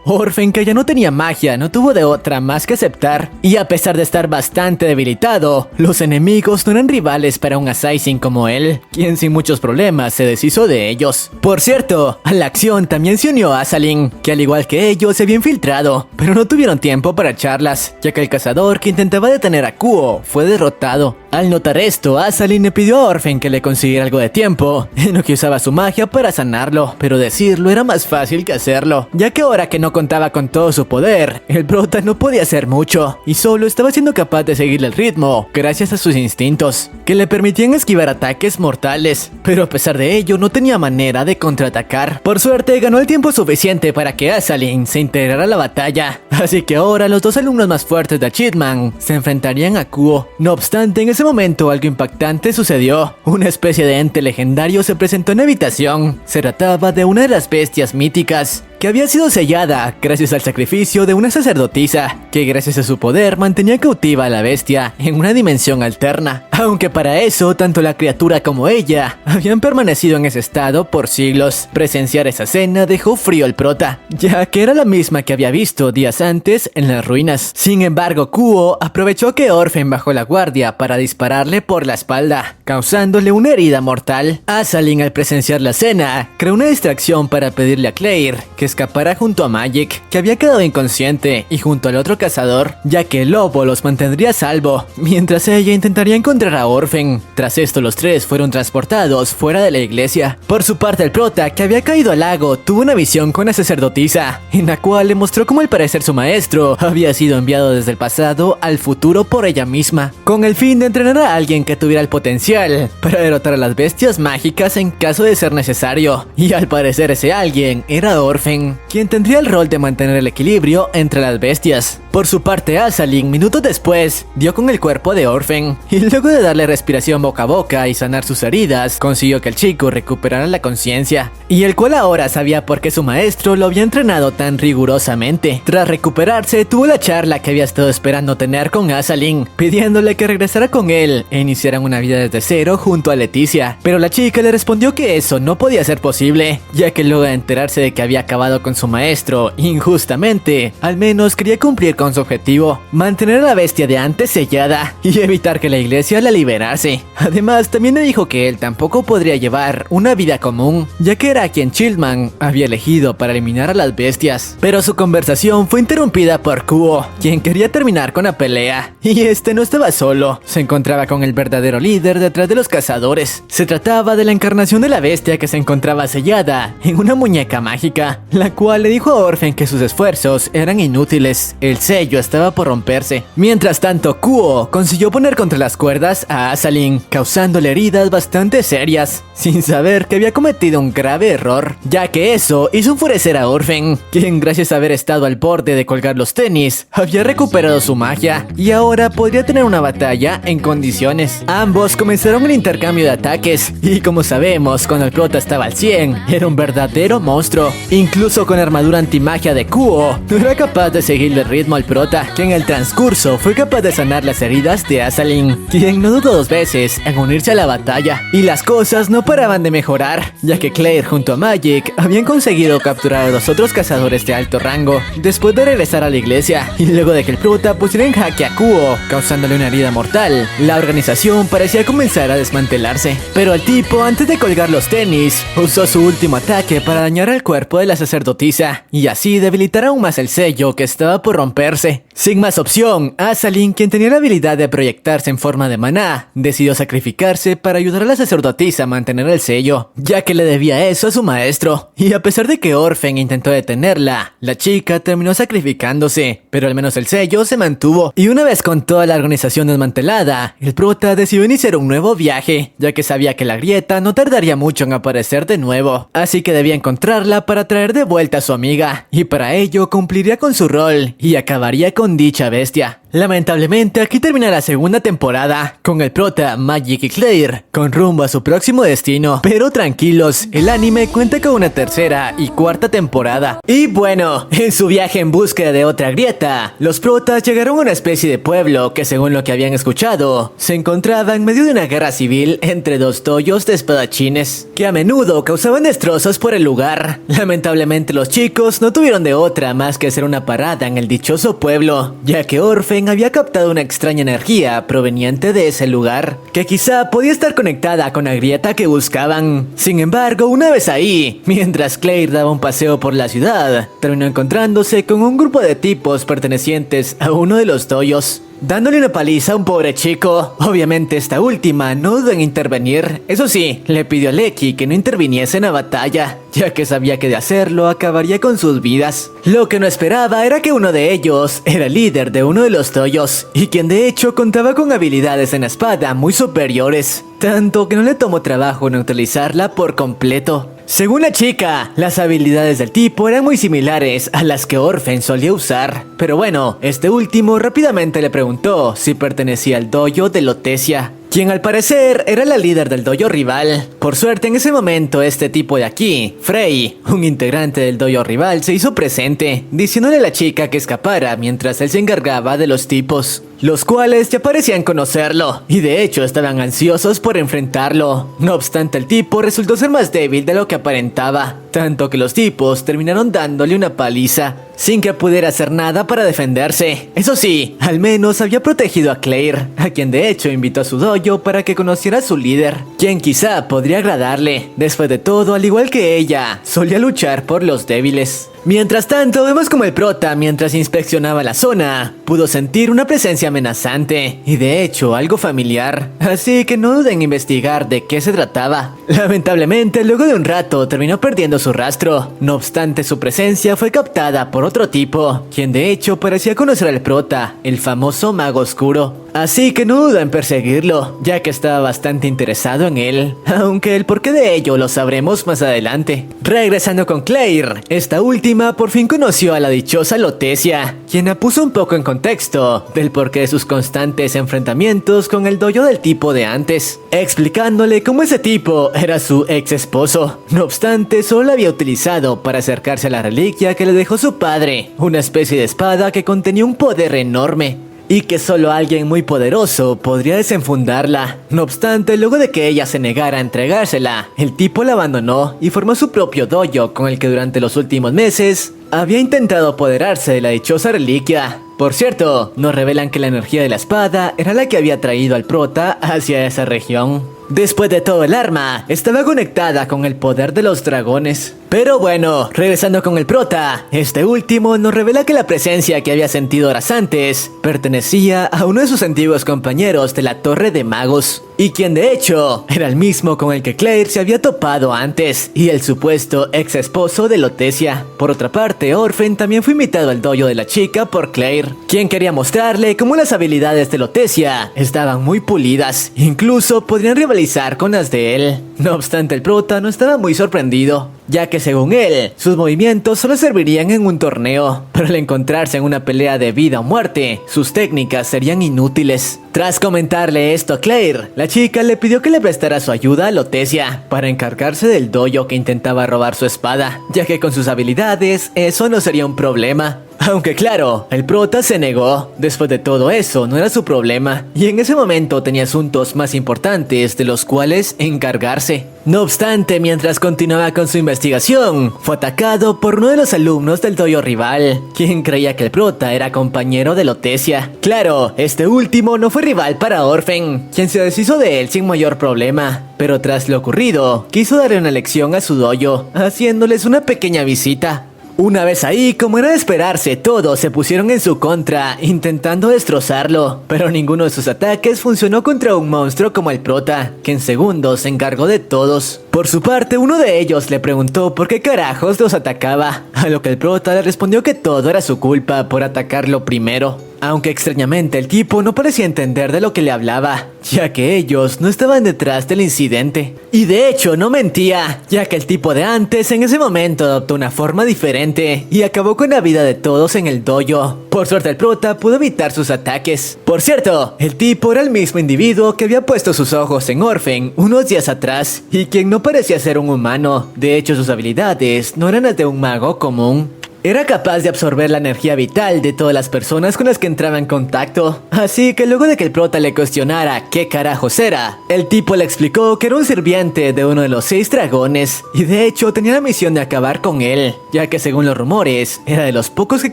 Orphan, que ya no tenía magia, no tuvo de otra más que aceptar, y a pesar de estar bastante debilitado, los enemigos no eran rivales para un assassin como él, quien sin muchos problemas se deshizo de ellos. Por cierto, a la acción también se unió Azalin, que al igual que ellos se había infiltrado, pero no tuvieron tiempo para charlas, ya que el cazador que intentaba detener a Kuo fue derrotado. Al notar esto, Azalin le pidió a Orphan que le consiguiera algo de tiempo, en lo que usaba su magia para sanarlo, pero decirlo era más fácil que hacerlo, ya que ahora que no contaba con todo su poder, el prota no podía hacer mucho, y solo estaba siendo capaz de seguirle el ritmo gracias a sus instintos, que le permitían esquivar ataques mortales, pero a pesar de ello no tenía manera de contraatacar. Por suerte ganó el tiempo suficiente para que Azalin se integrara a la batalla, así que ahora los dos alumnos más fuertes de Achievement se enfrentarían a Kuo. No obstante, en ese momento algo impactante sucedió. Una especie de ente legendario se presentó en la habitación. Se trataba de una de las bestias míticas, que había sido sellada gracias al sacrificio de una sacerdotisa, que gracias a su poder mantenía cautiva a la bestia en una dimensión alterna. Aunque para eso, tanto la criatura como ella habían permanecido en ese estado por siglos. Presenciar esa escena dejó frío al prota, ya que era la misma que había visto días antes en las ruinas. Sin embargo, Kuo aprovechó que Orphan bajó la guardia para dispararle por la espalda, causándole una herida mortal. Azalin, al presenciar la escena, creó una distracción para pedirle a Claire que escapara junto a Magic, que había quedado inconsciente, y junto al otro cazador, ya que el lobo los mantendría a salvo, mientras ella intentaría encontrar a Orphan. Tras esto, los tres fueron transportados fuera de la iglesia. Por su parte, el prota, que había caído al lago, tuvo una visión con la sacerdotisa, en la cual le mostró cómo al parecer su maestro había sido enviado desde el pasado al futuro por ella misma, con el fin de entrenar a alguien que tuviera el potencial para derrotar a las bestias mágicas en caso de ser necesario, y al parecer ese alguien era Orphan, quien tendría el rol de mantener el equilibrio entre las bestias. Por su parte, Azalin, minutos después, dio con el cuerpo de Orphan, y luego de darle respiración boca a boca y sanar sus heridas, consiguió que el chico recuperara la conciencia, y el cual ahora sabía por qué su maestro lo había entrenado tan rigurosamente. Tras recuperarse, tuvo la charla que había estado esperando tener con Azalin, pidiéndole que regresara con él e iniciaran una vida desde cero junto a Leticia, pero la chica le respondió que eso no podía ser posible, ya que luego de enterarse de que había acabado con su maestro injustamente, al menos quería cumplir con su objetivo, mantener a la bestia de antes sellada y evitar que la iglesia la liberase. Además, también le dijo que él tampoco podría llevar una vida común, ya que era a quien Schildman había elegido para eliminar a las bestias. Pero su conversación fue interrumpida por Kuo, quien quería terminar con la pelea, y este no estaba solo, se encontraba con el verdadero líder detrás de los cazadores. Se trataba de la encarnación de la bestia que se encontraba sellada en una muñeca mágica, la cual le dijo a Orphan que sus esfuerzos eran inútiles, el sello estaba por romperse. Mientras tanto, Kuo consiguió poner contra las cuerdas a Azalin, causándole heridas bastante serias, sin saber que había cometido un grave error, ya que eso hizo enfurecer a Orphan, quien gracias a haber estado al borde de colgar los tenis, había recuperado su magia, y ahora podría tener una batalla en condiciones. Ambos comenzaron el intercambio de ataques, y como sabemos, cuando el prota estaba al 100, era un verdadero monstruo. Incluso con la armadura antimagia de Kuo, no era capaz de seguirle el ritmo al prota, que en el transcurso fue capaz de sanar las heridas de Azalin, quien no dudó dos veces en unirse a la batalla. Y las cosas no paraban de mejorar, ya que Claire junto a Magic habían conseguido capturar a los otros cazadores de alto rango, después de regresar a la iglesia, y luego de que el prota pusiera en jaque a Kuo, causándole una herida mortal, la organización parecía comenzar a desmantelarse. Pero el tipo, antes de colgar los tenis, usó su último ataque para dañar el cuerpo de la sacerdotisa, y así debilitar aún más el sello que estaba por romperse. Sin más opción, Azalin, quien tenía la habilidad de proyectarse en forma de maná, decidió sacrificarse para ayudar a la sacerdotisa a mantener el sello, ya que le debía eso a su maestro. Y a pesar de que Orphan intentó detenerla, la chica terminó sacrificándose, pero al menos el sello se mantuvo. Y una vez con toda la organización desmantelada, el prota decidió iniciar un nuevo viaje, ya que sabía que la grieta no tardaría mucho en aparecer de nuevo, así que debía encontrarla para traer de vuelta a su amiga, y para ello cumpliría con su rol y acabaría con dicha bestia. Lamentablemente, aquí termina la segunda temporada, con el prota, Magic y Claire, con rumbo a su próximo destino. Pero tranquilos, el anime cuenta con una tercera y cuarta temporada. Y bueno, en su viaje en búsqueda de otra grieta, los protas llegaron a una especie de pueblo que, según lo que habían escuchado, se encontraba en medio de una guerra civil entre dos doyos de espadachines, que a menudo causaban destrozos por el lugar. Lamentablemente, los chicos no tuvieron de otra más que hacer una parada en el dichoso pueblo, ya que Orphan había captado una extraña energía proveniente de ese lugar, que quizá podía estar conectada con la grieta que buscaban. Sin embargo, una vez ahí, mientras Claire daba un paseo por la ciudad, terminó encontrándose con un grupo de tipos pertenecientes a uno de los doyos, dándole una paliza a un pobre chico. Obviamente esta última no dudó en intervenir. Eso sí, le pidió a Leki que no interviniese en la batalla, ya que sabía que de hacerlo acabaría con sus vidas. Lo que no esperaba era que uno de ellos era el líder de uno de los doyos, y quien de hecho contaba con habilidades en la espada muy superiores, tanto que no le tomó trabajo neutralizarla por completo. Según la chica, las habilidades del tipo eran muy similares a las que Orphan solía usar. Pero bueno, este último rápidamente le preguntó si pertenecía al dojo de Lotesia, quien al parecer era la líder del dojo rival. Por suerte, en ese momento, este tipo de aquí, Frey, un integrante del dojo rival, se hizo presente, diciéndole a la chica que escapara mientras él se encargaba de los tipos, los cuales ya parecían conocerlo, y de hecho estaban ansiosos por enfrentarlo. No obstante, el tipo resultó ser más débil de lo que aparentaba, tanto que los tipos terminaron dándole una paliza, sin que pudiera hacer nada para defenderse. Eso sí, al menos había protegido a Claire, a quien de hecho invitó a su dojo para que conociera a su líder, quien quizá podría agradarle. Después de todo, al igual que ella, solía luchar por los débiles. Mientras tanto, vemos como el prota, mientras inspeccionaba la zona, pudo sentir una presencia amenazante, y de hecho algo familiar, así que no duden en investigar de qué se trataba. Lamentablemente, luego de un rato, terminó perdiendo su rastro. No obstante, su presencia fue captada por otro tipo, quien de hecho parecía conocer al prota, el famoso mago oscuro. Así que no duda en perseguirlo, ya que estaba bastante interesado en él, aunque el porqué de ello lo sabremos más adelante. Regresando con Claire, esta última por fin conoció a la dichosa Lotecia, quien la puso un poco en contexto del porqué de sus constantes enfrentamientos con el dojo del tipo de antes, explicándole cómo ese tipo era su ex esposo. No obstante, solo la había utilizado para acercarse a la reliquia que le dejó su padre, una especie de espada que contenía un poder enorme y que solo alguien muy poderoso podría desenfundarla. No obstante, luego de que ella se negara a entregársela, el tipo la abandonó y formó su propio dojo con el que durante los últimos meses había intentado apoderarse de la dichosa reliquia. Por cierto, nos revelan que la energía de la espada era la que había traído al prota hacia esa región. Después de todo, el arma estaba conectada con el poder de los dragones. Pero bueno, regresando con el prota, este último nos revela que la presencia que había sentido horas antes pertenecía a uno de sus antiguos compañeros de la Torre de Magos, y quien de hecho era el mismo con el que Claire se había topado antes, y el supuesto ex esposo de Lotecia. Por otra parte, Orphan también fue invitado al dojo de la chica por Claire, quien quería mostrarle cómo las habilidades de Lotecia estaban muy pulidas, incluso podrían rivalizar con las de él. No obstante, el prota no estaba muy sorprendido, ya que según él, sus movimientos solo servirían en un torneo, pero al encontrarse en una pelea de vida o muerte, sus técnicas serían inútiles. Tras comentarle esto a Claire, la chica le pidió que le prestara su ayuda a Lotecia para encargarse del dojo que intentaba robar su espada, ya que con sus habilidades eso no sería un problema. Aunque claro, el prota se negó. Después de todo eso, no era su problema, y en ese momento tenía asuntos más importantes de los cuales encargarse. No obstante, mientras continuaba con su investigación, fue atacado por uno de los alumnos del dojo rival, quien creía que el prota era compañero de Lotecia. Claro, este último no fue rival para Orphan, quien se deshizo de él sin mayor problema, pero tras lo ocurrido, quiso darle una lección a su dojo, haciéndoles una pequeña visita. Una vez ahí, como era de esperarse, todos se pusieron en su contra, intentando destrozarlo, pero ninguno de sus ataques funcionó contra un monstruo como el prota, que en segundos se encargó de todos. Por su parte, uno de ellos le preguntó por qué carajos los atacaba, a lo que el prota le respondió que todo era su culpa por atacarlo primero. Aunque extrañamente el tipo no parecía entender de lo que le hablaba, ya que ellos no estaban detrás del incidente. Y de hecho no mentía, ya que el tipo de antes en ese momento adoptó una forma diferente y acabó con la vida de todos en el dojo. Por suerte el prota pudo evitar sus ataques. Por cierto, el tipo era el mismo individuo que había puesto sus ojos en Orphan unos días atrás y quien no parecía ser un humano. De hecho, sus habilidades no eran las de un mago común. Era capaz de absorber la energía vital de todas las personas con las que entraba en contacto. Así que luego de que el prota le cuestionara qué carajos era, el tipo le explicó que era un sirviente de uno de los 6 dragones, y de hecho tenía la misión de acabar con él, ya que según los rumores, era de los pocos que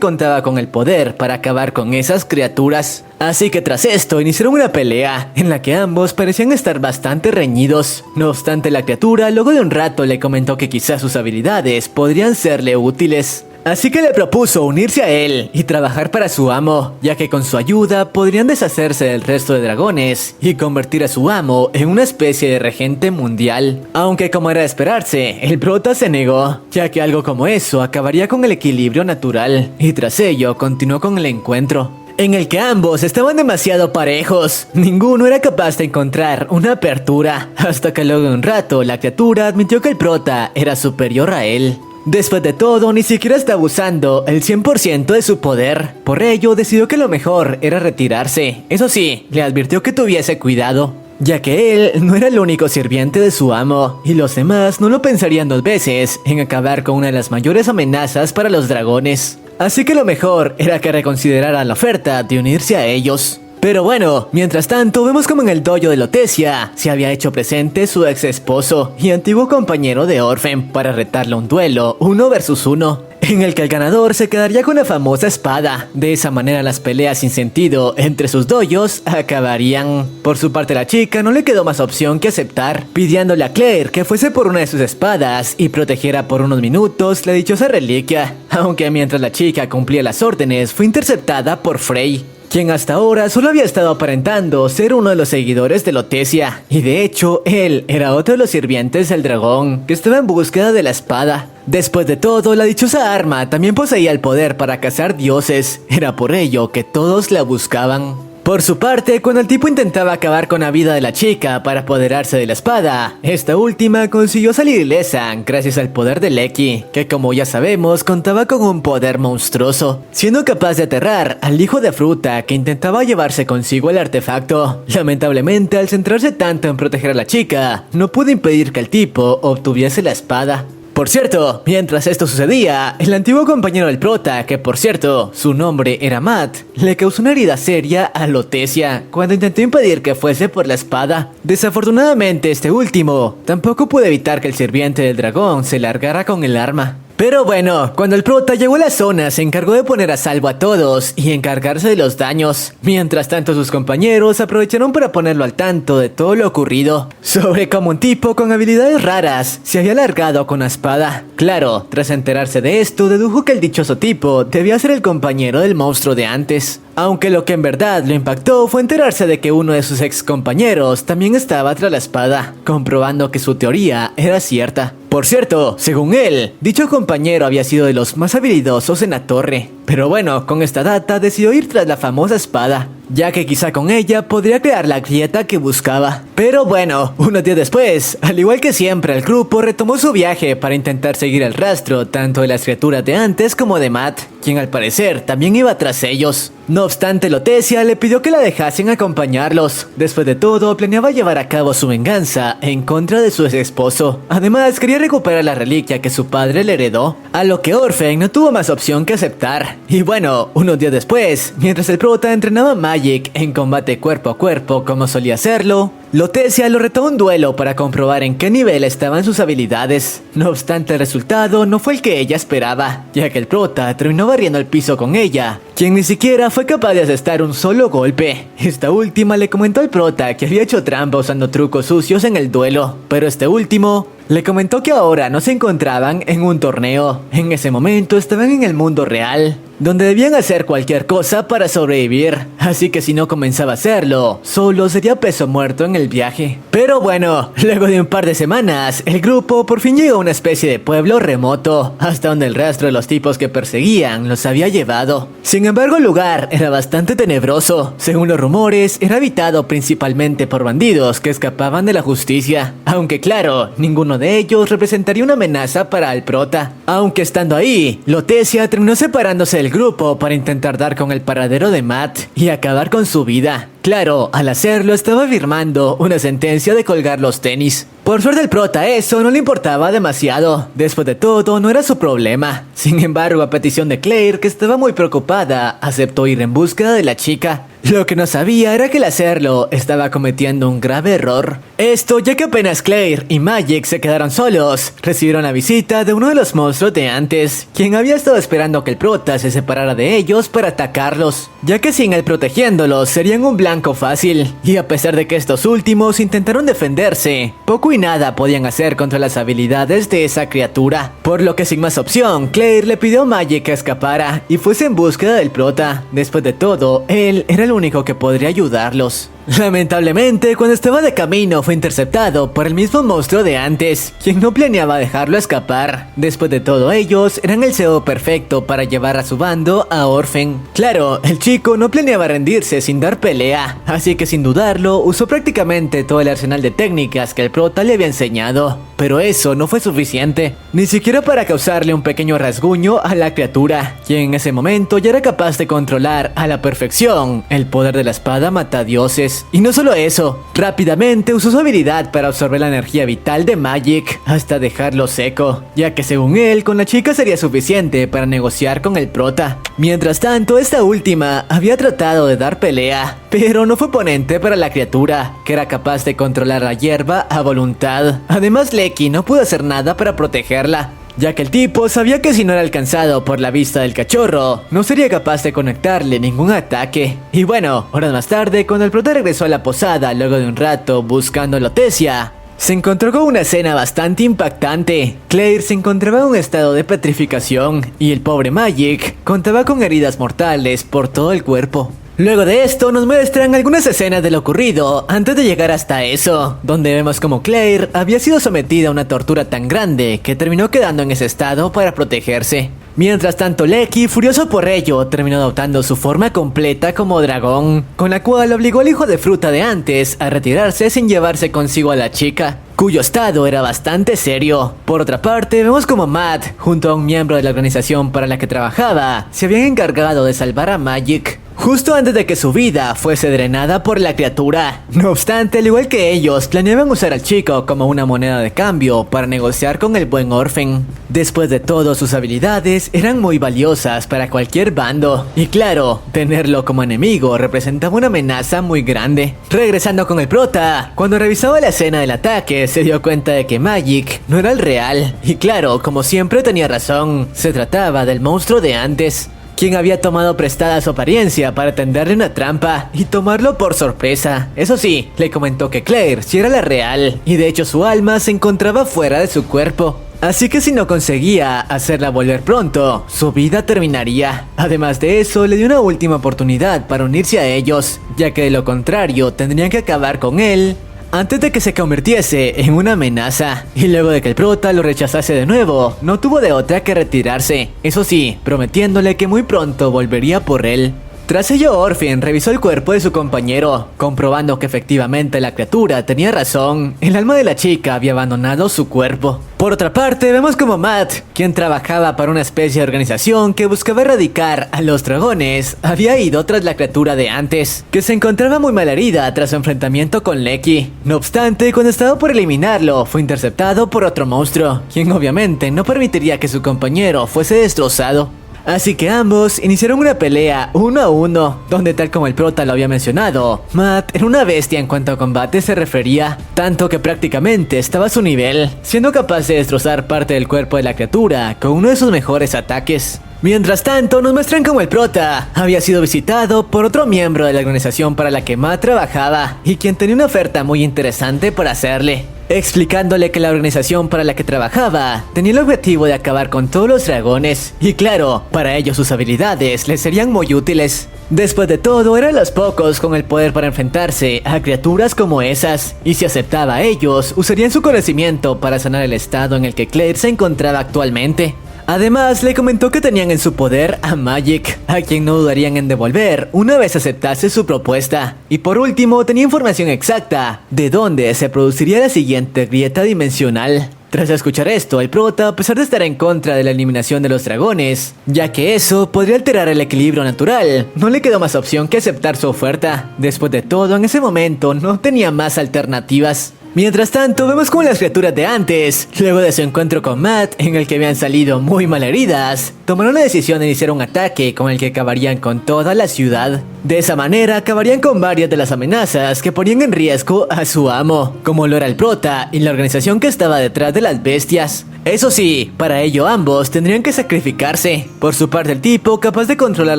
contaba con el poder para acabar con esas criaturas. Así que tras esto iniciaron una pelea, en la que ambos parecían estar bastante reñidos. No obstante, la criatura luego de un rato le comentó que quizás sus habilidades podrían serle útiles. Así que le propuso unirse a él y trabajar para su amo, ya que con su ayuda podrían deshacerse del resto de dragones y convertir a su amo en una especie de regente mundial. Aunque como era de esperarse, el prota se negó, ya que algo como eso acabaría con el equilibrio natural, y tras ello continuó con el encuentro, en el que ambos estaban demasiado parejos. Ninguno era capaz de encontrar una apertura, hasta que luego de un rato la criatura admitió que el prota era superior a él. Después de todo, ni siquiera estaba usando el 100% de su poder. Por ello, decidió que lo mejor era retirarse. Eso sí, le advirtió que tuviese cuidado, ya que él no era el único sirviente de su amo, y los demás no lo pensarían 2 veces en acabar con una de las mayores amenazas para los dragones. Así que lo mejor era que reconsideraran la oferta de unirse a ellos. Pero bueno, mientras tanto vemos como en el dojo de Lotecia se había hecho presente su ex esposo y antiguo compañero de Orphan para retarle a un duelo 1 versus 1, en el que el ganador se quedaría con la famosa espada. De esa manera las peleas sin sentido entre sus dojos acabarían. Por su parte, la chica no le quedó más opción que aceptar, pidiéndole a Claire que fuese por una de sus espadas y protegiera por unos minutos la dichosa reliquia, aunque mientras la chica cumplía las órdenes fue interceptada por Frey, quien hasta ahora solo había estado aparentando ser uno de los seguidores de Lotecia, y de hecho él era otro de los sirvientes del dragón que estaba en búsqueda de la espada. Después de todo, la dichosa arma también poseía el poder para cazar dioses, era por ello que todos la buscaban. Por su parte, cuando el tipo intentaba acabar con la vida de la chica para apoderarse de la espada, esta última consiguió salir ilesa gracias al poder de Lecky, que como ya sabemos contaba con un poder monstruoso, siendo capaz de aterrar al hijo de fruta que intentaba llevarse consigo el artefacto. Lamentablemente, al centrarse tanto en proteger a la chica, no pudo impedir que el tipo obtuviese la espada. Por cierto, mientras esto sucedía, el antiguo compañero del prota, que por cierto, su nombre era Matt, le causó una herida seria a Lotecia cuando intentó impedir que fuese por la espada. Desafortunadamente, este último tampoco pudo evitar que el sirviente del dragón se largara con el arma. Pero bueno, cuando el prota llegó a la zona se encargó de poner a salvo a todos y encargarse de los daños. Mientras tanto sus compañeros aprovecharon para ponerlo al tanto de todo lo ocurrido, sobre cómo un tipo con habilidades raras se había largado con la espada. Claro, tras enterarse de esto dedujo que el dichoso tipo debía ser el compañero del monstruo de antes. Aunque lo que en verdad lo impactó fue enterarse de que uno de sus ex compañeros también estaba tras la espada, comprobando que su teoría era cierta. Por cierto, según él, dicho compañero había sido de los más habilidosos en la torre. Pero bueno, con esta data decidió ir tras la famosa espada, ya que quizá con ella podría crear la grieta que buscaba. Pero bueno, unos días después, al igual que siempre, el grupo retomó su viaje para intentar seguir el rastro tanto de las criaturas de antes como de Matt, quien al parecer también iba tras ellos. No obstante, Lotecia le pidió que la dejasen acompañarlos. Después de todo, planeaba llevar a cabo su venganza en contra de su ex esposo. Además, quería recuperar la reliquia que su padre le heredó, a lo que Orphan no tuvo más opción que aceptar. Y bueno, unos días después, mientras el prota entrenaba a Magic en combate cuerpo a cuerpo como solía hacerlo, Lotecia lo retó a un duelo para comprobar en qué nivel estaban sus habilidades. No obstante, el resultado no fue el que ella esperaba, ya que el prota terminó barriendo el piso con ella, quien ni siquiera fue capaz de asestar un solo golpe. Esta última le comentó al prota que había hecho trampa usando trucos sucios en el duelo, pero este último le comentó que ahora no se encontraban en un torneo. En ese momento estaban en el mundo real, donde debían hacer cualquier cosa para sobrevivir, así que si no comenzaba a hacerlo, solo sería peso muerto en el viaje. Pero bueno, luego de un par de semanas, el grupo por fin llegó a una especie de pueblo remoto, hasta donde el rastro de los tipos que perseguían los había llevado. Sin embargo, el lugar era bastante tenebroso. Según los rumores, era habitado principalmente por bandidos que escapaban de la justicia, aunque claro, ninguno de ellos representaría una amenaza para el prota. Aunque estando ahí, Lotecia terminó separándose del grupo para intentar dar con el paradero de Matt y acabar con su vida. Claro, al hacerlo estaba firmando una sentencia de colgar los tenis. Por suerte el prota eso no le importaba demasiado. Después de todo, no era su problema. Sin embargo, a petición de Claire, que estaba muy preocupada, aceptó ir en búsqueda de la chica. Lo que no sabía era que al hacerlo estaba cometiendo un grave error. Esto ya que apenas Claire y Magic se quedaron solos, recibieron la visita de uno de los monstruos de antes, quien había estado esperando que el prota se separara de ellos para atacarlos, ya que sin él protegiéndolos serían un blanco fácil. Y a pesar de que estos últimos intentaron defenderse, poco y nada podían hacer contra las habilidades de esa criatura. Por lo que sin más opción, Claire le pidió a Magic que escapara y fuese en búsqueda del prota. Después de todo, él era el único que podría ayudarlos. Lamentablemente, cuando estaba de camino fue interceptado por el mismo monstruo de antes, quien no planeaba dejarlo escapar. Después de todo, ellos eran el cebo perfecto para llevar a su bando a Orphan. Claro, el chico no planeaba rendirse sin dar pelea, así que sin dudarlo usó prácticamente todo el arsenal de técnicas que el prota le había enseñado. Pero eso no fue suficiente, ni siquiera para causarle un pequeño rasguño a la criatura, quien en ese momento ya era capaz de controlar a la perfección el poder de la espada matadioses. Y no solo eso, rápidamente usó su habilidad para absorber la energía vital de Magic hasta dejarlo seco, ya que según él, con la chica sería suficiente para negociar con el prota. Mientras tanto, esta última había tratado de dar pelea, pero no fue oponente para la criatura, que era capaz de controlar la hierba a voluntad. Además, Lecky no pudo hacer nada para protegerla, ya que el tipo sabía que si no era alcanzado por la vista del cachorro, no sería capaz de conectarle ningún ataque. Y bueno, horas más tarde, cuando el prota regresó a la posada luego de un rato buscando a Lotecia, se encontró con una escena bastante impactante. Claire se encontraba en un estado de petrificación y el pobre Magic contaba con heridas mortales por todo el cuerpo. Luego de esto nos muestran algunas escenas de lo ocurrido antes de llegar hasta eso, donde vemos como Claire había sido sometida a una tortura tan grande que terminó quedando en ese estado para protegerse. Mientras tanto, Lecky, furioso por ello, terminó adoptando su forma completa como dragón, con la cual obligó al hijo de fruta de antes a retirarse sin llevarse consigo a la chica, cuyo estado era bastante serio. Por otra parte, vemos como Matt, junto a un miembro de la organización para la que trabajaba, se habían encargado de salvar a Magik, justo antes de que su vida fuese drenada por la criatura. No obstante, al igual que ellos, planeaban usar al chico como una moneda de cambio para negociar con el buen Orphan. Después de todo, sus habilidades eran muy valiosas para cualquier bando, y claro, tenerlo como enemigo representaba una amenaza muy grande. Regresando con el prota, cuando revisaba la escena del ataque, se dio cuenta de que Magik no era el real, y claro, como siempre tenía razón, se trataba del monstruo de antes, quien había tomado prestada su apariencia para tenderle una trampa y tomarlo por sorpresa. Eso sí, le comentó que Claire sí era la real, y de hecho su alma se encontraba fuera de su cuerpo. Así que si no conseguía hacerla volver pronto, su vida terminaría. Además de eso, le dio una última oportunidad para unirse a ellos, ya que de lo contrario tendrían que acabar con él antes de que se convirtiese en una amenaza. Y luego de que el prota lo rechazase de nuevo, no tuvo de otra que retirarse, eso sí, prometiéndole que muy pronto volvería por él. Tras ello, Orphan revisó el cuerpo de su compañero, comprobando que efectivamente la criatura tenía razón, el alma de la chica había abandonado su cuerpo. Por otra parte, vemos como Matt, quien trabajaba para una especie de organización que buscaba erradicar a los dragones, había ido tras la criatura de antes, que se encontraba muy mal herida tras su enfrentamiento con Lecky. No obstante, cuando estaba por eliminarlo, fue interceptado por otro monstruo, quien obviamente no permitiría que su compañero fuese destrozado. Así que ambos iniciaron una pelea 1 a 1, donde tal como el prota lo había mencionado, Matt era una bestia en cuanto a combate se refería, tanto que prácticamente estaba a su nivel, siendo capaz de destrozar parte del cuerpo de la criatura con uno de sus mejores ataques. Mientras tanto, nos muestran como el prota había sido visitado por otro miembro de la organización para la que Matt trabajaba, y quien tenía una oferta muy interesante para hacerle, explicándole que la organización para la que trabajaba tenía el objetivo de acabar con todos los dragones, y claro, para ello sus habilidades les serían muy útiles. Después de todo, eran los pocos con el poder para enfrentarse a criaturas como esas, y si aceptaba a ellos, usarían su conocimiento para sanar el estado en el que Claire se encontraba actualmente. Además, le comentó que tenían en su poder a Magik, a quien no dudarían en devolver una vez aceptase su propuesta. Y por último, tenía información exacta de dónde se produciría la siguiente grieta dimensional. Tras escuchar esto, el prota, a pesar de estar en contra de la eliminación de los dragones, ya que eso podría alterar el equilibrio natural, no le quedó más opción que aceptar su oferta. Después de todo, en ese momento no tenía más alternativas. Mientras tanto, vemos como las criaturas de antes, luego de su encuentro con Matt, en el que habían salido muy mal heridas, tomaron la decisión de iniciar un ataque con el que acabarían con toda la ciudad. De esa manera, acabarían con varias de las amenazas que ponían en riesgo a su amo, como lo era el prota y la organización que estaba detrás de las bestias. Eso sí, para ello ambos tendrían que sacrificarse. Por su parte, el tipo, capaz de controlar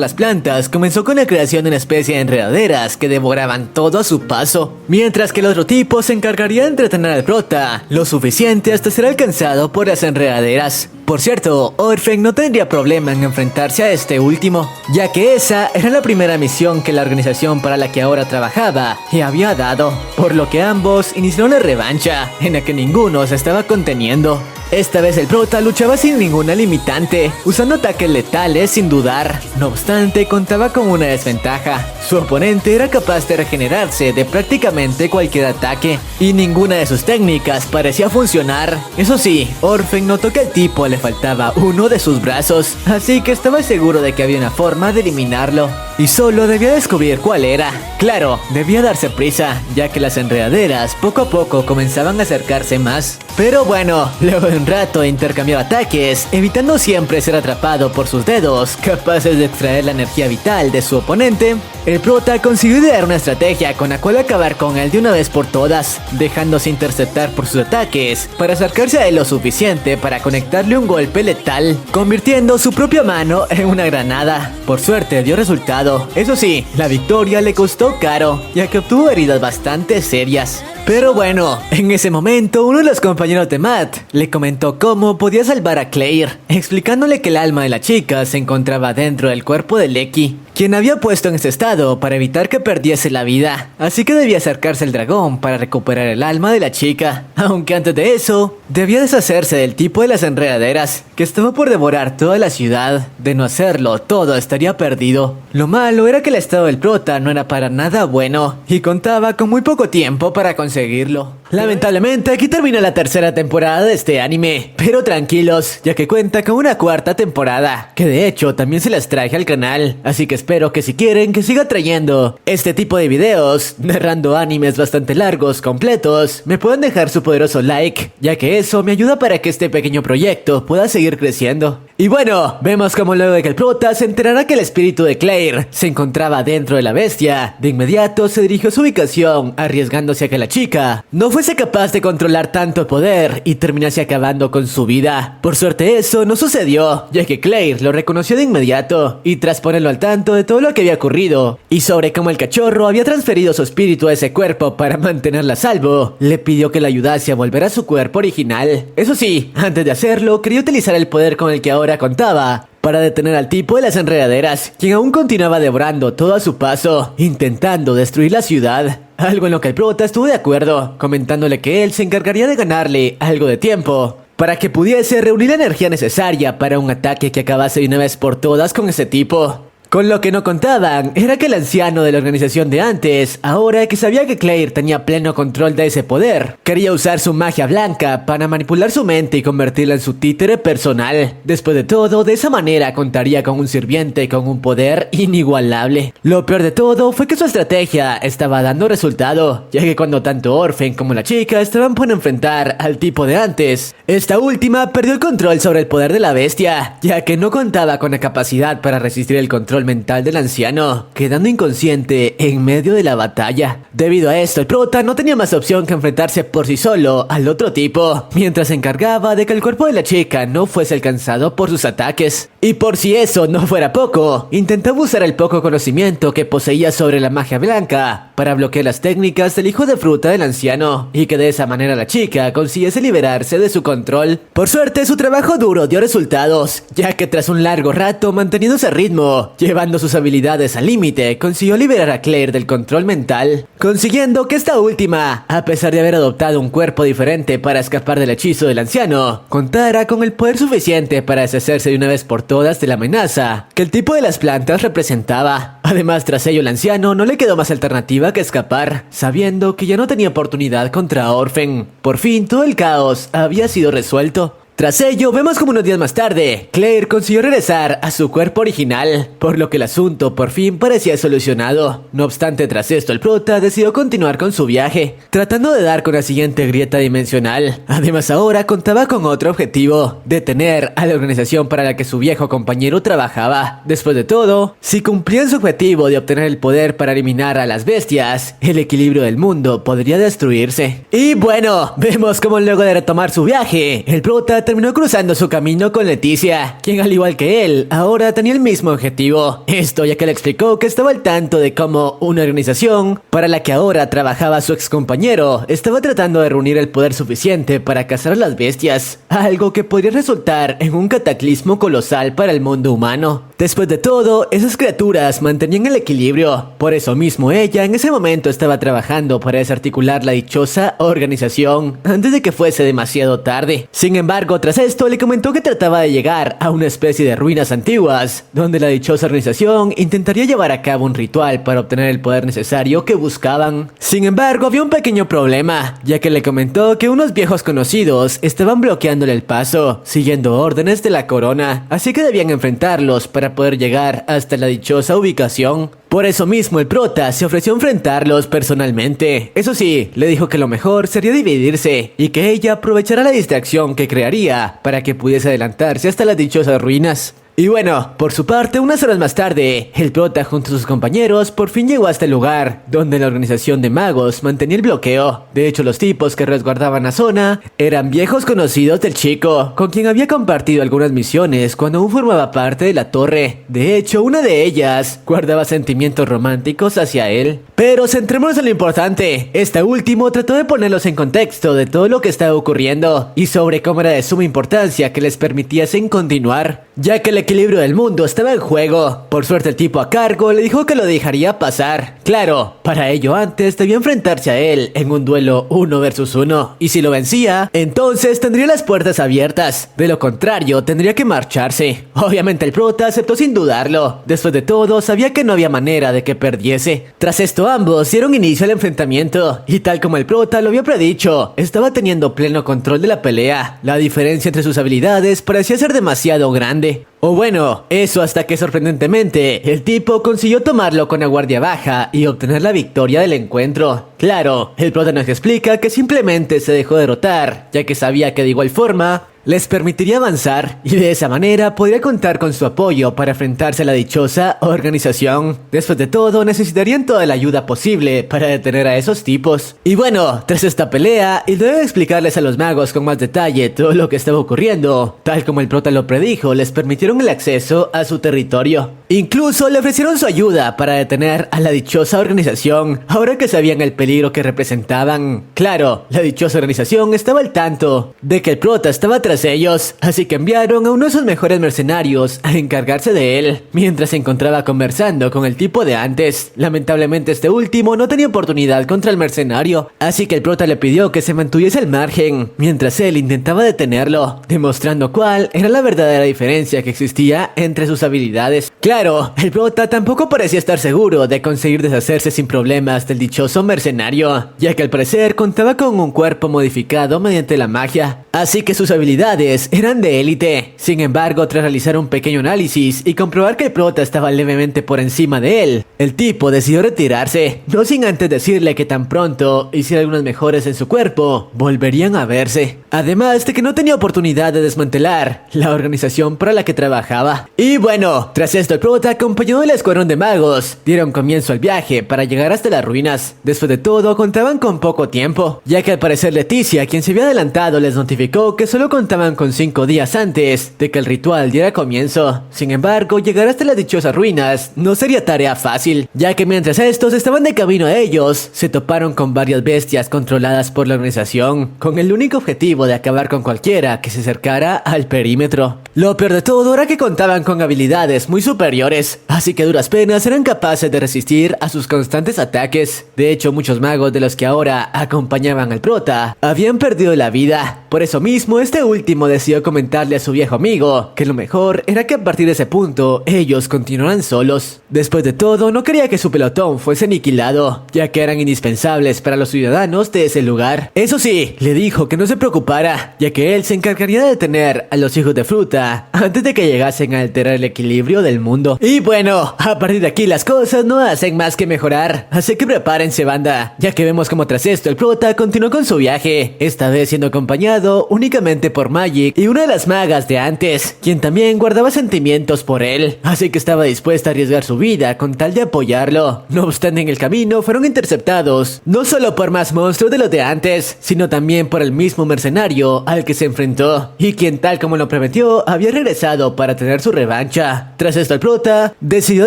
las plantas, comenzó con la creación de una especie de enredaderas que devoraban todo a su paso, mientras que el otro tipo se encargaría de entretener al prota lo suficiente hasta ser alcanzado por las enredaderas. Por cierto, Orphan no tendría problema en enfrentarse a este último, ya que esa era la primera misión que la organización para la que ahora trabajaba le había dado, por lo que ambos iniciaron la revancha, en la que ninguno se estaba conteniendo. Esta vez el prota luchaba sin ninguna limitante, usando ataques letales sin dudar. No obstante, contaba con una desventaja: su oponente era capaz de regenerarse de prácticamente cualquier ataque, y ninguna de sus técnicas parecía funcionar. Eso sí, Orphan notó que al tipo le faltaba uno de sus brazos, así que estaba seguro de que había una forma de eliminarlo, y solo debía descubrir cuál era. Claro, debía darse prisa, ya que las enredaderas poco a poco comenzaban a acercarse más. Pero bueno, luego de un rato de intercambiar ataques, evitando siempre ser atrapado por sus dedos, capaces de extraer la energía vital de su oponente, el prota consiguió idear una estrategia con la cual acabar con él de una vez por todas, dejándose interceptar por sus ataques para acercarse a él lo suficiente para conectarle un golpe letal, convirtiendo su propia mano en una granada. Por suerte dio resultado. Eso sí, la victoria le costó caro, ya que obtuvo heridas bastante serias. Pero bueno, en ese momento uno de los compañeros de Matt le comentó cómo podía salvar a Claire, explicándole que el alma de la chica se encontraba dentro del cuerpo de Lecky, quien había puesto en ese estado para evitar que perdiese la vida, así que debía acercarse al dragón para recuperar el alma de la chica, aunque antes de eso, debía deshacerse del tipo de las enredaderas, que estaba por devorar toda la ciudad. De no hacerlo, todo estaría perdido. Lo malo era que el estado del prota no era para nada bueno, y contaba con muy poco tiempo para conseguirlo. Lamentablemente, aquí termina la tercera temporada de este anime, pero tranquilos, ya que cuenta con una cuarta temporada, que de hecho también se las traje al canal, así que espero que si quieren que siga trayendo este tipo de videos, narrando animes bastante largos, completos, me puedan dejar su poderoso like, ya que eso me ayuda para que este pequeño proyecto pueda seguir creciendo. Y bueno, vemos como luego de que el prota se enterara que el espíritu de Claire se encontraba dentro de la bestia, de inmediato se dirigió a su ubicación, arriesgándose a que la chica no fuese capaz de controlar tanto poder y terminase acabando con su vida. Por suerte eso no sucedió, ya que Claire lo reconoció de inmediato, y tras ponerlo al tanto de todo lo que había ocurrido, y sobre cómo el cachorro había transferido su espíritu a ese cuerpo para mantenerla a salvo, le pidió que la ayudase a volver a su cuerpo original. Eso sí, antes de hacerlo, quería utilizar el poder con el que ahora contaba para detener al tipo de las enredaderas, quien aún continuaba devorando todo a su paso, intentando destruir la ciudad. Algo en lo que el prota estuvo de acuerdo, comentándole que él se encargaría de ganarle algo de tiempo para que pudiese reunir la energía necesaria para un ataque que acabase de una vez por todas con ese tipo. Con lo que no contaban era que el anciano de la organización de antes, ahora que sabía que Claire tenía pleno control de ese poder, quería usar su magia blanca para manipular su mente y convertirla en su títere personal. Después de todo, de esa manera contaría con un sirviente con un poder inigualable. Lo peor de todo fue que su estrategia estaba dando resultado, ya que cuando tanto Orphan como la chica estaban por enfrentar al tipo de antes, esta última perdió el control sobre el poder de la bestia, ya que no contaba con la capacidad para resistir el control mental del anciano, quedando inconsciente en medio de la batalla. Debido a esto, el prota no tenía más opción que enfrentarse por sí solo al otro tipo, mientras se encargaba de que el cuerpo de la chica no fuese alcanzado por sus ataques. Y por si eso no fuera poco, intentaba usar el poco conocimiento que poseía sobre la magia blanca para bloquear las técnicas del hijo de fruta del anciano, y que de esa manera la chica consiguiese liberarse de su control. Por suerte, su trabajo duro dio resultados, ya que tras un largo rato manteniendo ese ritmo, llevando sus habilidades al límite, consiguió liberar a Claire del control mental, consiguiendo que esta última, a pesar de haber adoptado un cuerpo diferente para escapar del hechizo del anciano, contara con el poder suficiente para deshacerse de una vez por todas de la amenaza que el tipo de las plantas representaba. Además, tras ello, el anciano no le quedó más alternativa que escapar, sabiendo que ya no tenía oportunidad contra Orphan. Por fin, todo el caos había sido resuelto. Tras ello, vemos como unos días más tarde, Claire consiguió regresar a su cuerpo original, por lo que el asunto por fin parecía solucionado. No obstante, tras esto, el prota decidió continuar con su viaje, tratando de dar con la siguiente grieta dimensional. Además, ahora contaba con otro objetivo: detener a la organización para la que su viejo compañero trabajaba. Después de todo, si cumplían su objetivo de obtener el poder para eliminar a las bestias, el equilibrio del mundo podría destruirse. Y bueno, vemos como luego de retomar su viaje, el prota terminó cruzando su camino con Leticia, quien al igual que él, ahora tenía el mismo objetivo. Esto ya que le explicó que estaba al tanto de cómo una organización para la que ahora trabajaba su ex compañero estaba tratando de reunir el poder suficiente para cazar a las bestias, algo que podría resultar en un cataclismo colosal para el mundo humano. Después de todo, esas criaturas mantenían el equilibrio, por eso mismo ella en ese momento estaba trabajando para desarticular la dichosa organización antes de que fuese demasiado tarde. Sin embargo, tras esto le comentó que trataba de llegar a una especie de ruinas antiguas, donde la dichosa organización intentaría llevar a cabo un ritual para obtener el poder necesario que buscaban. Sin embargo, había un pequeño problema, ya que le comentó que unos viejos conocidos estaban bloqueándole el paso, siguiendo órdenes de la corona, así que debían enfrentarlos para poder llegar hasta la dichosa ubicación. Por eso mismo el prota se ofreció a enfrentarlos personalmente. Eso sí, le dijo que lo mejor sería dividirse y que ella aprovechará la distracción que crearía para que pudiese adelantarse hasta las dichosas ruinas. Y bueno, por su parte, unas horas más tarde, el prota junto a sus compañeros por fin llegó hasta el lugar donde la organización de magos mantenía el bloqueo. De hecho, los tipos que resguardaban la zona eran viejos conocidos del chico, con quien había compartido algunas misiones cuando aún formaba parte de la torre. De hecho, una de ellas guardaba sentimientos románticos hacia él. Pero centrémonos en lo importante. Este último trató de ponerlos en contexto de todo lo que estaba ocurriendo y sobre cómo era de suma importancia que les permitiesen continuar, ya que le equilibrio del mundo estaba en juego. Por suerte el tipo a cargo le dijo que lo dejaría pasar. Claro, para ello antes debía enfrentarse a él en un duelo 1 versus 1. Y si lo vencía, entonces tendría las puertas abiertas. De lo contrario, tendría que marcharse. Obviamente el prota aceptó sin dudarlo. Después de todo, sabía que no había manera de que perdiese. Tras esto ambos dieron inicio al enfrentamiento. Y tal como el prota lo había predicho, estaba teniendo pleno control de la pelea. La diferencia entre sus habilidades parecía ser demasiado grande. O bueno, eso hasta que sorprendentemente el tipo consiguió tomarlo con la guardia baja y obtener la victoria del encuentro. Claro, el prota nos explica que simplemente se dejó derrotar, ya que sabía que de igual forma les permitiría avanzar y de esa manera podría contar con su apoyo para enfrentarse a la dichosa organización. Después de todo, necesitarían toda la ayuda posible para detener a esos tipos. Y bueno, tras esta pelea, y luego de explicarles a los magos con más detalle todo lo que estaba ocurriendo, tal como el prota lo predijo, les permitieron el acceso a su territorio. Incluso le ofrecieron su ayuda para detener a la dichosa organización, ahora que sabían el peligro que representaban. Claro, la dichosa organización estaba al tanto de que el prota estaba tras ellos, así que enviaron a uno de sus mejores mercenarios a encargarse de él, mientras se encontraba conversando con el tipo de antes. Lamentablemente este último no tenía oportunidad contra el mercenario, así que el prota le pidió que se mantuviese al margen, mientras él intentaba detenerlo, demostrando cuál era la verdadera diferencia que existía entre sus habilidades. Claro, el prota tampoco parecía estar seguro de conseguir deshacerse sin problemas del dichoso mercenario, ya que al parecer contaba con un cuerpo modificado mediante la magia, así que sus habilidades eran de élite. Sin embargo, tras realizar un pequeño análisis y comprobar que el prota estaba levemente por encima de él, el tipo decidió retirarse, no sin antes decirle que tan pronto hiciera algunas mejoras en su cuerpo, volverían a verse. Además de que no tenía oportunidad de desmantelar la organización para la que trabajaba. Y bueno, tras esto el prota, acompañado del escuadrón de magos, dieron comienzo al viaje para llegar hasta las ruinas. Después de todo, contaban con poco tiempo, ya que al parecer Leticia, quien se había adelantado, les notificó que solo contaban con 5 días antes de que el ritual diera comienzo. Sin embargo, llegar hasta las dichosas ruinas no sería tarea fácil, ya que mientras estos estaban de camino a ellos, se toparon con varias bestias controladas por la organización, con el único objetivo de acabar con cualquiera que se acercara al perímetro. Lo peor de todo era que contaban con habilidades muy superiores, así que a duras penas eran capaces de resistir a sus constantes ataques. De hecho, muchos magos de los que ahora acompañaban al prota habían perdido la vida. Por eso mismo, este último decidió comentarle a su viejo amigo que lo mejor era que a partir de ese punto ellos continuaran solos. Después de todo, no quería que su pelotón fuese aniquilado, ya que eran indispensables para los ciudadanos de ese lugar. Eso sí, le dijo que no se preocupara, ya que él se encargaría de detener a los hijos de fruta antes de que llegasen a alterar el equilibrio del mundo. Y bueno, a partir de aquí las cosas no hacen más que mejorar, así que prepárense, banda, ya que vemos como tras esto el prota continuó con su viaje, esta vez siendo acompañado únicamente por Magic y una de las magas de antes, quien también guardaba sentimientos por él, así que estaba dispuesta a arriesgar su vida con tal de apoyarlo. No obstante, en el camino fueron interceptados, no solo por más monstruos de los de antes, sino también por el mismo mercenario al que se enfrentó, y quien tal como lo prometió, había regresado para tener su revancha. Tras esto el prota decidió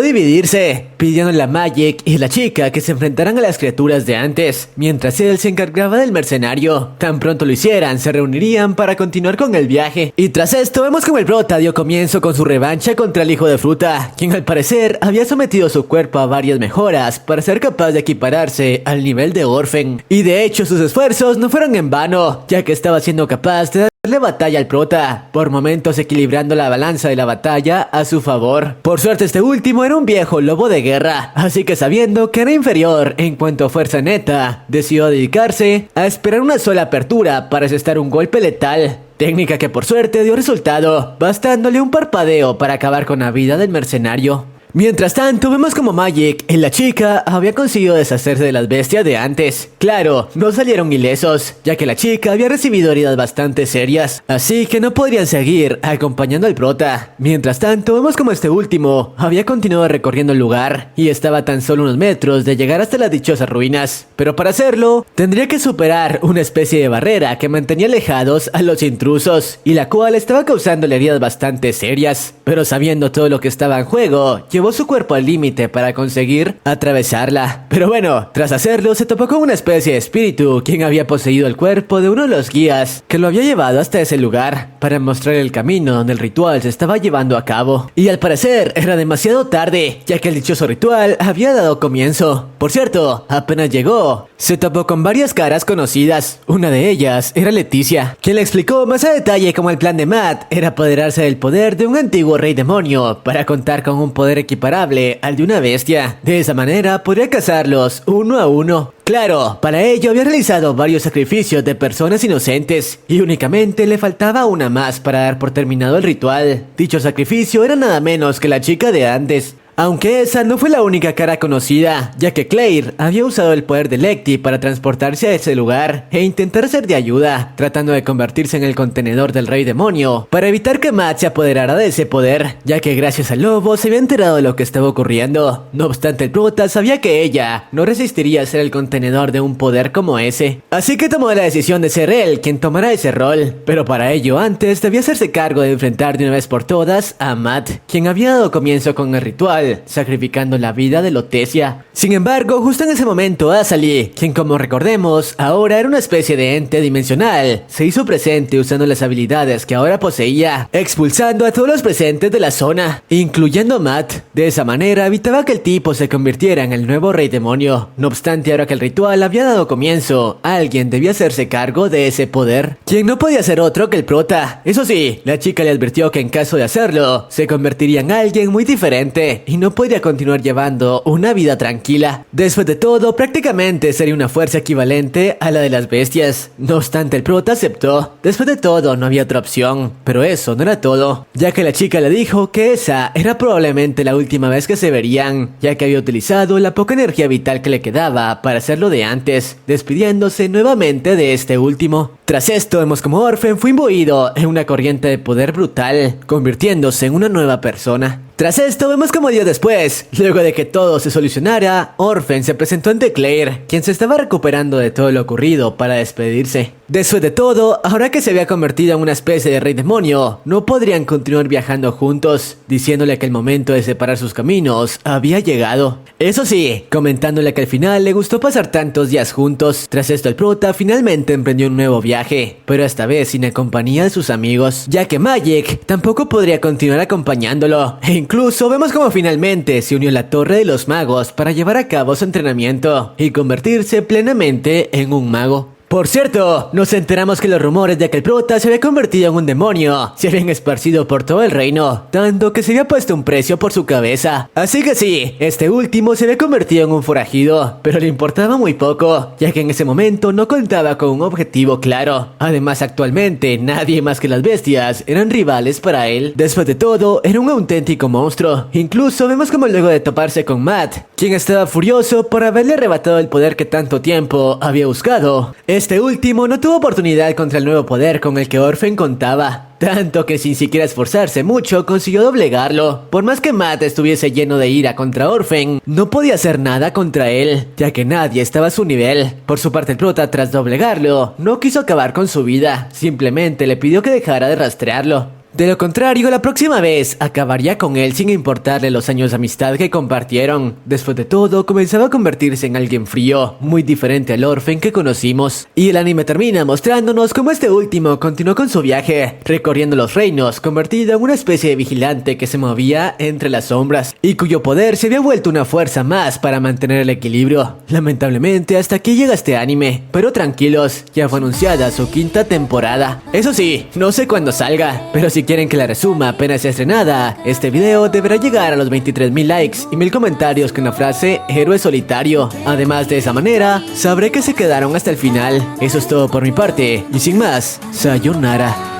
dividirse, pidiendo a la Magic y la chica que se enfrentaran a las criaturas de antes, mientras él se encargaba del mercenario. Tan pronto lo hicieran, se reunirían para continuar con el viaje. Y tras esto vemos como el prota dio comienzo con su revancha contra el hijo de fruta, quien al parecer había sometido su cuerpo a varias mejoras para ser capaz de equipararse al nivel de Orphan. Y de hecho sus esfuerzos no fueron en vano, ya que estaba siendo capaz de darle batalla al prota, por momentos equilibrando la balanza de la batalla a su favor. Por suerte este último era un viejo lobo de guerra, así que sabiendo que era inferior en cuanto a fuerza neta, decidió dedicarse a esperar una sola apertura para asestar un golpe letal. Técnica que por suerte dio resultado, bastándole un parpadeo para acabar con la vida del mercenario. Mientras tanto, vemos como Magic y la chica había conseguido deshacerse de las bestias de antes. Claro, no salieron ilesos, ya que la chica había recibido heridas bastante serias, así que no podrían seguir acompañando al prota. Mientras tanto, vemos como este último había continuado recorriendo el lugar y estaba a tan solo unos metros de llegar hasta las dichosas ruinas. Pero para hacerlo, tendría que superar una especie de barrera que mantenía alejados a los intrusos, y la cual estaba causándole heridas bastante serias. Pero sabiendo todo lo que estaba en juego, llevó su cuerpo al límite para conseguir atravesarla. Pero bueno, tras hacerlo se topó con una especie de espíritu quien había poseído el cuerpo de uno de los guías que lo había llevado hasta ese lugar para mostrar el camino donde el ritual se estaba llevando a cabo. Y al parecer era demasiado tarde, ya que el dichoso ritual había dado comienzo. Por cierto, apenas llegó, se topó con varias caras conocidas. Una de ellas era Leticia, quien le explicó más a detalle cómo el plan de Matt era apoderarse del poder de un antiguo rey demonio para contar con un poder equiparable al de una bestia. De esa manera podría cazarlos uno a uno. Claro, para ello había realizado varios sacrificios de personas inocentes y únicamente le faltaba una más para dar por terminado el ritual. Dicho sacrificio era nada menos que la chica de antes. Aunque esa no fue la única cara conocida, ya que Claire había usado el poder de Lecti para transportarse a ese lugar e intentar ser de ayuda, tratando de convertirse en el contenedor del rey demonio, para evitar que Matt se apoderara de ese poder, ya que gracias al lobo se había enterado de lo que estaba ocurriendo. No obstante, el prota sabía que ella no resistiría a ser el contenedor de un poder como ese, así que tomó la decisión de ser él quien tomara ese rol, pero para ello antes debía hacerse cargo de enfrentar de una vez por todas a Matt, quien había dado comienzo con el ritual, sacrificando la vida de Lotesia. Sin embargo, justo en ese momento, Azali, quien como recordemos, ahora era una especie de ente dimensional, se hizo presente usando las habilidades que ahora poseía, expulsando a todos los presentes de la zona, incluyendo a Matt. De esa manera evitaba que el tipo se convirtiera en el nuevo rey demonio. No obstante, ahora que el ritual había dado comienzo, alguien debía hacerse cargo de ese poder, quien no podía ser otro que el prota. Eso sí, la chica le advirtió que en caso de hacerlo, se convertiría en alguien muy diferente y no podría continuar llevando una vida tranquila. Después de todo, prácticamente sería una fuerza equivalente a la de las bestias. No obstante, el prota aceptó. Después de todo, no había otra opción. Pero eso no era todo, ya que la chica le dijo que esa era probablemente la última vez que se verían, ya que había utilizado la poca energía vital que le quedaba para hacerlo de antes, despidiéndose nuevamente de este último. Tras esto, vemos como Orphan fue imbuido en una corriente de poder brutal, convirtiéndose en una nueva persona. Tras esto, vemos como días después, luego de que todo se solucionara, Orphan se presentó ante Claire, quien se estaba recuperando de todo lo ocurrido para despedirse. Después de todo, ahora que se había convertido en una especie de rey demonio, no podrían continuar viajando juntos, diciéndole que el momento de separar sus caminos había llegado. Eso sí, comentándole que al final le gustó pasar tantos días juntos. Tras esto, el prota finalmente emprendió un nuevo viaje, pero esta vez sin la compañía de sus amigos, ya que Magic tampoco podría continuar acompañándolo. Incluso vemos como finalmente se unió a la Torre de los Magos para llevar a cabo su entrenamiento y convertirse plenamente en un mago. Por cierto, nos enteramos que los rumores de que el prota se había convertido en un demonio se habían esparcido por todo el reino, tanto que se había puesto un precio por su cabeza. Así que sí, este último se había convertido en un forajido, pero le importaba muy poco, ya que en ese momento no contaba con un objetivo claro. Además, actualmente nadie más que las bestias eran rivales para él. Después de todo, era un auténtico monstruo. Incluso vemos como luego de toparse con Matt, quien estaba furioso por haberle arrebatado el poder que tanto tiempo había buscado, este último no tuvo oportunidad contra el nuevo poder con el que Orphan contaba, tanto que sin siquiera esforzarse mucho consiguió doblegarlo. Por más que Matt estuviese lleno de ira contra Orphan, no podía hacer nada contra él, ya que nadie estaba a su nivel. Por su parte, el prota, tras doblegarlo, no quiso acabar con su vida, simplemente le pidió que dejara de rastrearlo. De lo contrario, la próxima vez acabaría con él sin importarle los años de amistad que compartieron. Después de todo, comenzaba a convertirse en alguien frío, muy diferente al Orphan que conocimos. Y el anime termina mostrándonos cómo este último continuó con su viaje, recorriendo los reinos, convertido en una especie de vigilante que se movía entre las sombras, y cuyo poder se había vuelto una fuerza más para mantener el equilibrio. Lamentablemente, hasta aquí llega este anime, pero tranquilos, ya fue anunciada su quinta temporada. Eso sí, no sé cuándo salga, pero si quieren que la resuma apenas sea estrenada, este video deberá llegar a los 23,000 likes y 1000 comentarios con la frase héroe solitario. Además, de esa manera, sabré que se quedaron hasta el final. Eso es todo por mi parte, y sin más, sayonara.